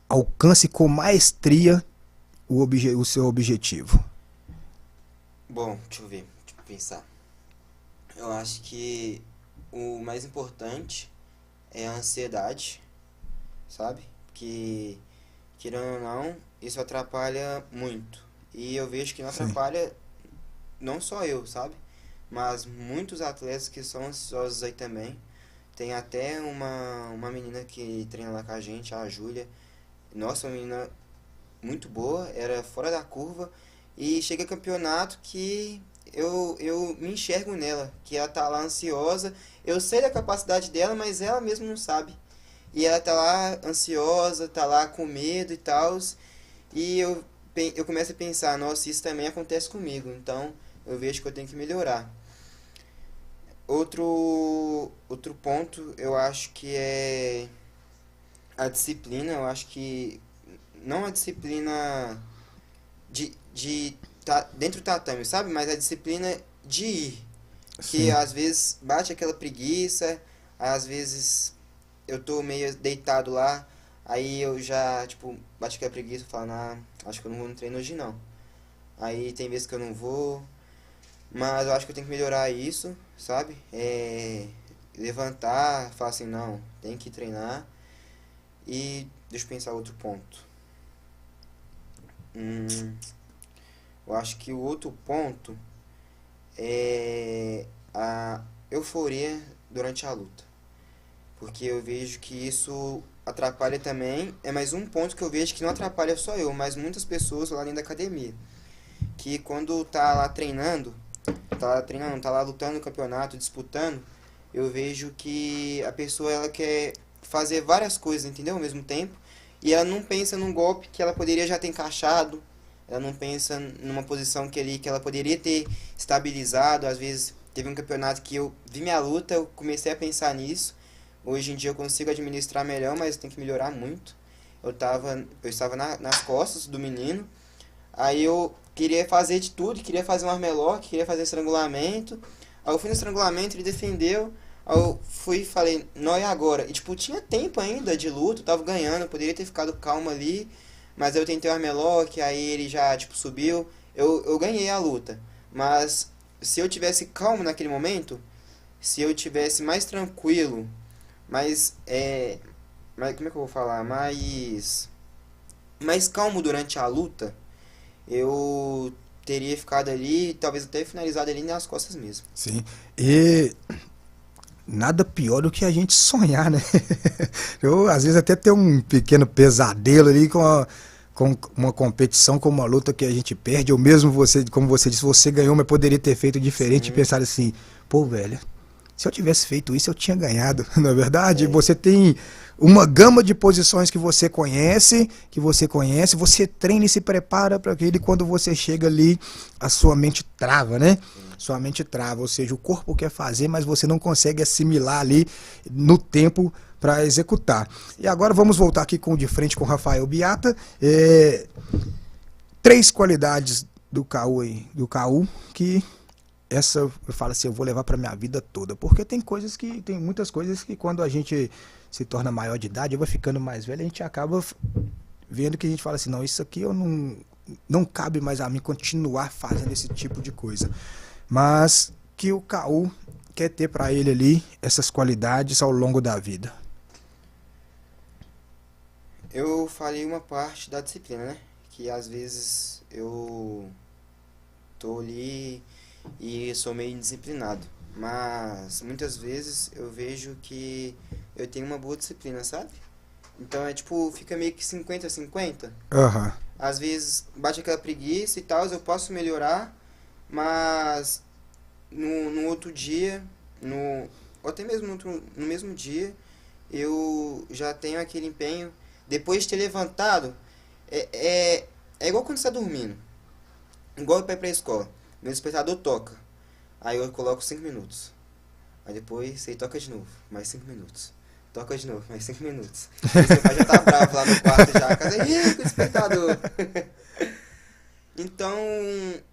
alcance com maestria o seu objetivo. Bom, deixa eu ver, deixa eu pensar. Eu acho que o mais importante é a ansiedade, sabe? Que, querendo ou não, isso atrapalha muito. E eu vejo que não Sim, atrapalha não só eu, sabe? Mas muitos atletas que são ansiosos aí também. Tem até uma menina que treina lá com a gente, a Júlia. Nossa, uma menina muito boa, era fora da curva. E chega campeonato que eu me enxergo nela, que ela tá lá ansiosa. Eu sei da capacidade dela, mas ela mesma não sabe. E ela tá lá ansiosa, tá lá com medo e tal. E eu começo a pensar, nossa, isso também acontece comigo. Então eu vejo que eu tenho que melhorar. Outro ponto eu acho que é a disciplina. Eu acho que não a disciplina de tá dentro do tatame, sabe? Mas a disciplina de ir. Que Sim. às vezes bate aquela preguiça, às vezes eu tô meio deitado lá, aí eu já, tipo, bate aquela preguiça e falo, ah, acho que eu não vou no treino hoje não. Aí tem vezes que eu não vou, mas eu acho que eu tenho que melhorar isso, sabe? Levantar, falar assim, não, tem que treinar. E deixa eu pensar outro ponto. Hum, eu acho que o outro ponto é a euforia durante a luta. Porque eu vejo que isso atrapalha também. É mais um ponto que eu vejo que não atrapalha só eu, mas muitas pessoas lá dentro da academia. Que quando tá lá lutando no campeonato, disputando, eu vejo que a pessoa ela quer fazer várias coisas, entendeu? Ao mesmo tempo. E ela não pensa num golpe que ela poderia já ter encaixado. Ela não pensa numa posição que ela poderia ter estabilizado. Às vezes teve um campeonato que eu vi minha luta, eu comecei a pensar nisso. Hoje em dia eu consigo administrar melhor, mas tem que melhorar muito. Eu estava nas costas do menino. Aí eu queria fazer de tudo, queria fazer um armlock, queria fazer estrangulamento. Aí eu fui no estrangulamento, ele defendeu. Aí eu fui e falei, não, e agora? E tipo, tinha tempo ainda de luta, eu tava ganhando, eu poderia ter ficado calmo ali. Mas eu tentei o armlock, aí ele já, tipo, subiu. Eu ganhei a luta. Mas se eu tivesse calmo naquele momento, se eu tivesse mais tranquilo, mais como é que eu vou falar? Mais calmo durante a luta, eu teria ficado ali, talvez até finalizado ali nas costas mesmo. Sim. E nada pior do que a gente sonhar, né? Eu, às vezes, até tenho um pequeno pesadelo ali com uma competição, com uma luta que a gente perde, ou mesmo você, como você disse, você ganhou, mas poderia ter feito diferente e Sim, pensar assim, pô, velho, se eu tivesse feito isso, eu tinha ganhado, não é verdade? é, Você tem uma gama de posições que você conhece, você treina e se prepara para aquele, quando você chega ali, a sua mente trava, né? sim. Sua mente trava, ou seja, o corpo quer fazer, mas você não consegue assimilar ali no tempo para executar. E agora vamos voltar aqui de frente com o Rafael Biata. Três qualidades do KU aí, do KU que essa eu falo assim, eu vou levar para minha vida toda, porque tem muitas coisas que quando a gente se torna maior de idade, vai ficando mais velho, a gente acaba vendo que a gente fala assim, não, isso aqui eu não cabe mais a mim continuar fazendo esse tipo de coisa. Mas que o KU quer ter para ele ali essas qualidades ao longo da vida. Eu falei uma parte da disciplina, né? Que às vezes eu tô ali e sou meio indisciplinado. Mas muitas vezes eu vejo que eu tenho uma boa disciplina, sabe? Então é tipo, fica meio que 50-50. Aham. Às vezes bate aquela preguiça e tal, eu posso melhorar, mas no outro dia, ou até mesmo no mesmo dia, eu já tenho aquele empenho. Depois de ter levantado, é, é igual quando você está dormindo, igual para ir pra escola. Meu despertador toca, aí eu coloco 5 minutos. Aí depois você toca de novo, mais 5 minutos. Toca de novo, mais 5 minutos. E seu pai já tá bravo lá no quarto já, casa, ih, com o despertador. Então,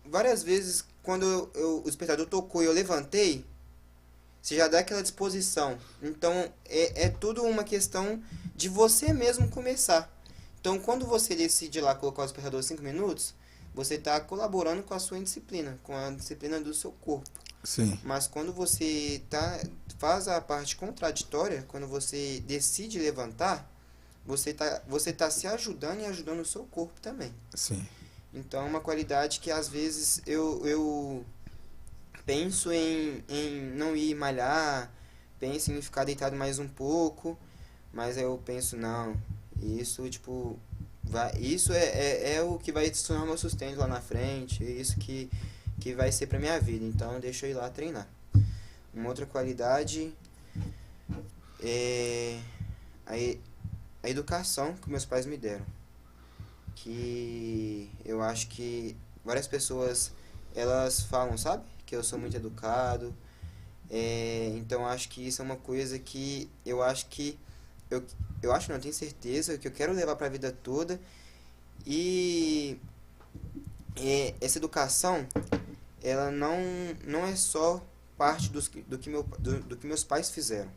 várias vezes, quando o despertador tocou e eu levantei, você já dá aquela disposição. Então, é tudo uma questão de você mesmo começar. Então, quando você decide lá colocar o despertador 5 minutos, você está colaborando com a sua disciplina, com a disciplina do seu corpo. Sim, Mas quando faz a parte contraditória, quando você decide levantar, você tá se ajudando e ajudando o seu corpo também. sim, Então, é uma qualidade que às vezes eu penso em não ir malhar, penso em ficar deitado mais um pouco, mas aí eu penso, não, isso, tipo, Isso é o que vai se tornar meu sustento lá na frente, é isso que vai ser pra minha vida. Então deixa eu ir lá treinar. Uma outra qualidade é a educação que meus pais me deram. Que eu acho que várias pessoas elas falam, sabe? Que eu sou muito educado. Então acho que isso é uma coisa que eu, eu acho, não, eu tenho certeza que eu quero levar para a vida toda. E essa educação, ela não é só parte do que meus pais fizeram,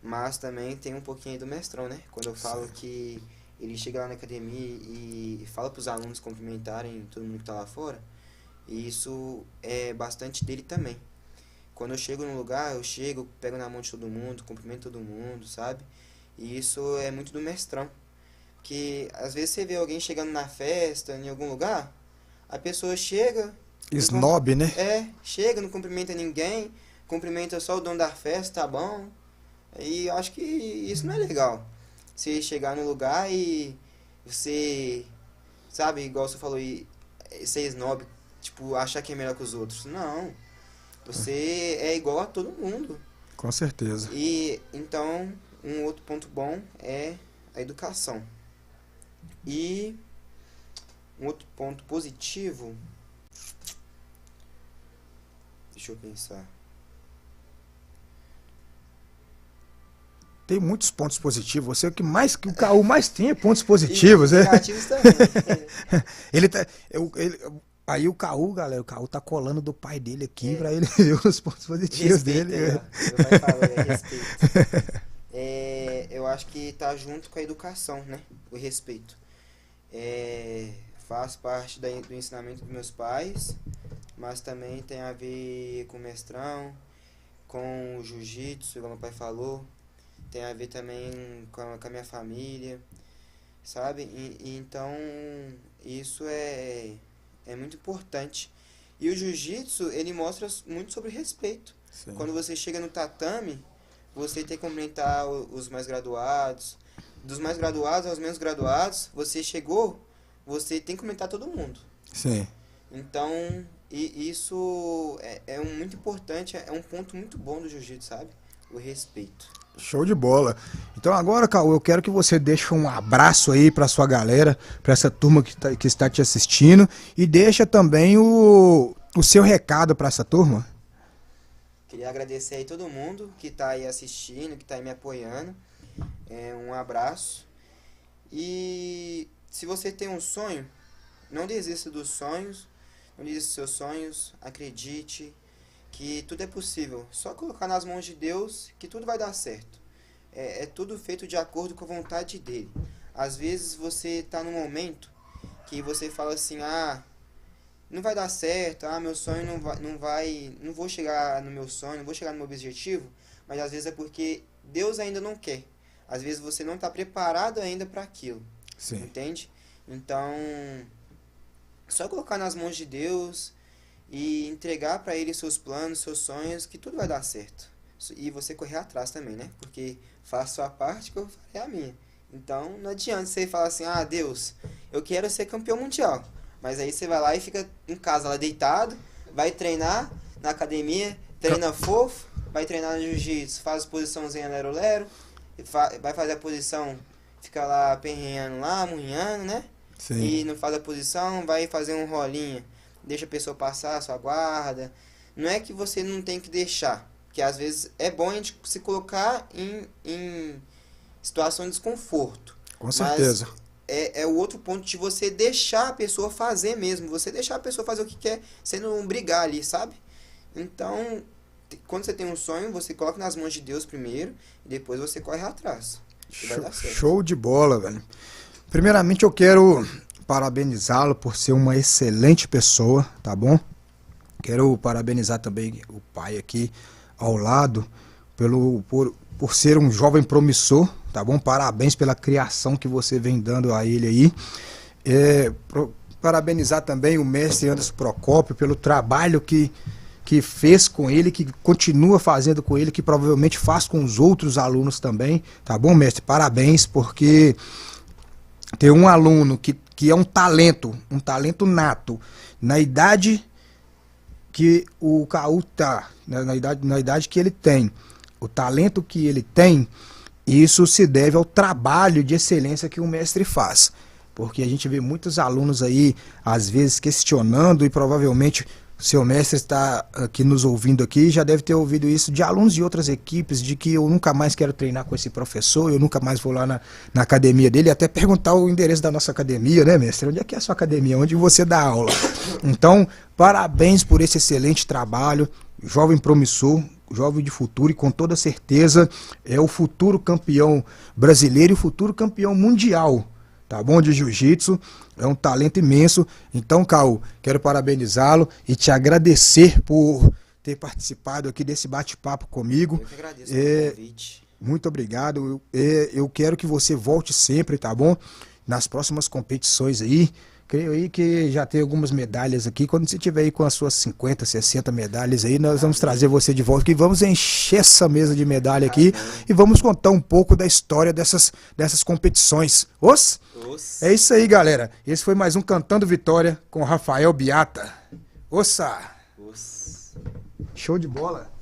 mas também tem um pouquinho aí do mestrão, né? Quando eu falo que ele chega lá na academia e fala para os alunos cumprimentarem todo mundo que está lá fora, e isso é bastante dele também. Quando eu chego num lugar, eu chego, pego na mão de todo mundo, cumprimento todo mundo, sabe? E isso é muito do mestrão. Que às vezes você vê alguém chegando na festa, em algum lugar, a pessoa chega, Snob, né? chega, não cumprimenta ninguém, cumprimenta só o dono da festa, tá bom? E eu acho que isso não é legal. Você chegar no lugar e você, sabe, igual você falou, ser snob, tipo, achar que é melhor que os outros. Não. Você é igual a todo mundo. Com certeza. E então, um outro ponto bom é a educação. E um outro ponto positivo, deixa eu pensar. Tem muitos pontos positivos. Você é que o Caú mais tem é pontos positivos, E né? negativos também. Ele tá, aí o Caú, galera, o Caú tá colando do pai dele aqui pra ele ver os pontos positivos Respeito dele. aí, ó. Meu pai falou, respeito. Eu acho que tá junto com a educação, né? O respeito. Faz parte do ensinamento dos meus pais, mas também tem a ver com o mestrão, com o jiu-jitsu, igual meu pai falou. Tem a ver também com a minha família, sabe? Então, isso é muito importante. E o jiu-jitsu, ele mostra muito sobre respeito. Sim. Quando você chega no tatame, você tem que cumprimentar os mais graduados. Dos mais graduados aos menos graduados, você chegou, você tem que cumprimentar todo mundo. Sim. Então, isso muito importante, é um ponto muito bom do jiu-jitsu, sabe? O respeito. Show de bola. Então agora, Caú, eu quero que você deixe um abraço aí pra sua galera, pra essa turma que está te assistindo, e deixa também o seu recado pra essa turma. Queria agradecer aí todo mundo que tá aí assistindo, que tá aí me apoiando. Um abraço. E se você tem um sonho, não desista dos sonhos, não desista dos seus sonhos, acredite que tudo é possível. Só colocar nas mãos de Deus que tudo vai dar certo. É tudo feito de acordo com a vontade dele. Às vezes você está num momento que você fala assim, não vai dar certo, meu sonho não vou chegar no meu sonho, não vou chegar no meu objetivo, mas às vezes é porque Deus ainda não quer. Às vezes você não está preparado ainda para aquilo. Sim. Entende? Então, só colocar nas mãos de Deus e entregar para ele seus planos, seus sonhos, que tudo vai dar certo. E você correr atrás também, né? Porque faço a parte que eu farei a minha. Então, não adianta você falar assim, Deus, eu quero ser campeão mundial. Mas aí você vai lá e fica em casa lá deitado, vai treinar na academia, treina fofo, vai treinar no jiu-jitsu, faz posiçãozinha lero-lero, vai fazer a posição, fica lá perreando lá, murrinhando, né? Sim. E não faz a posição, vai fazer um rolinha, deixa a pessoa passar, sua guarda. Não é que você não tem que deixar, porque às vezes é bom a gente se colocar em situação de desconforto. Com certeza. Mas é o outro ponto de você deixar a pessoa fazer mesmo, você deixar a pessoa fazer o que quer, sem não brigar ali, sabe? Então, quando você tem um sonho, você coloca nas mãos de Deus primeiro, e depois você corre atrás. E vai dar certo. Show de bola, velho. Primeiramente eu quero parabenizá-lo por ser uma excelente pessoa, tá bom? Quero parabenizar também o pai aqui ao lado por ser um jovem promissor, tá bom? Parabéns pela criação que você vem dando a ele aí. Parabenizar também o mestre Anderson Procópio pelo trabalho que fez com ele, que continua fazendo com ele, que provavelmente faz com os outros alunos também, tá bom, mestre? Parabéns, porque ter um aluno que é um talento nato, na idade que o Caú tá, né, na idade que ele tem, o talento que ele tem, isso se deve ao trabalho de excelência que o mestre faz. Porque a gente vê muitos alunos aí, às vezes, questionando, e provavelmente o seu mestre está aqui nos ouvindo aqui, já deve ter ouvido isso de alunos de outras equipes, de que eu nunca mais quero treinar com esse professor, eu nunca mais vou lá na academia dele, até perguntar o endereço da nossa academia, né, mestre? Onde é que é a sua academia? Onde você dá aula? Então, parabéns por esse excelente trabalho, jovem promissor, jovem de futuro, e com toda certeza é o futuro campeão brasileiro e o futuro campeão mundial, tá bom, de jiu-jitsu. É um talento imenso. Então, Caú, quero parabenizá-lo e te agradecer por ter participado aqui desse bate-papo comigo. Eu que agradeço pelo convite. Muito obrigado. Eu quero que você volte sempre, tá bom? Nas próximas competições aí. Creio aí que já tem algumas medalhas aqui. Quando você tiver aí com as suas 50, 60 medalhas aí, nós vamos trazer você de volta, que vamos encher essa mesa de medalha aqui e vamos contar um pouco da história dessas competições. É isso aí, galera. Esse foi mais um Cantando Vitória com Rafael Biata. Show de bola.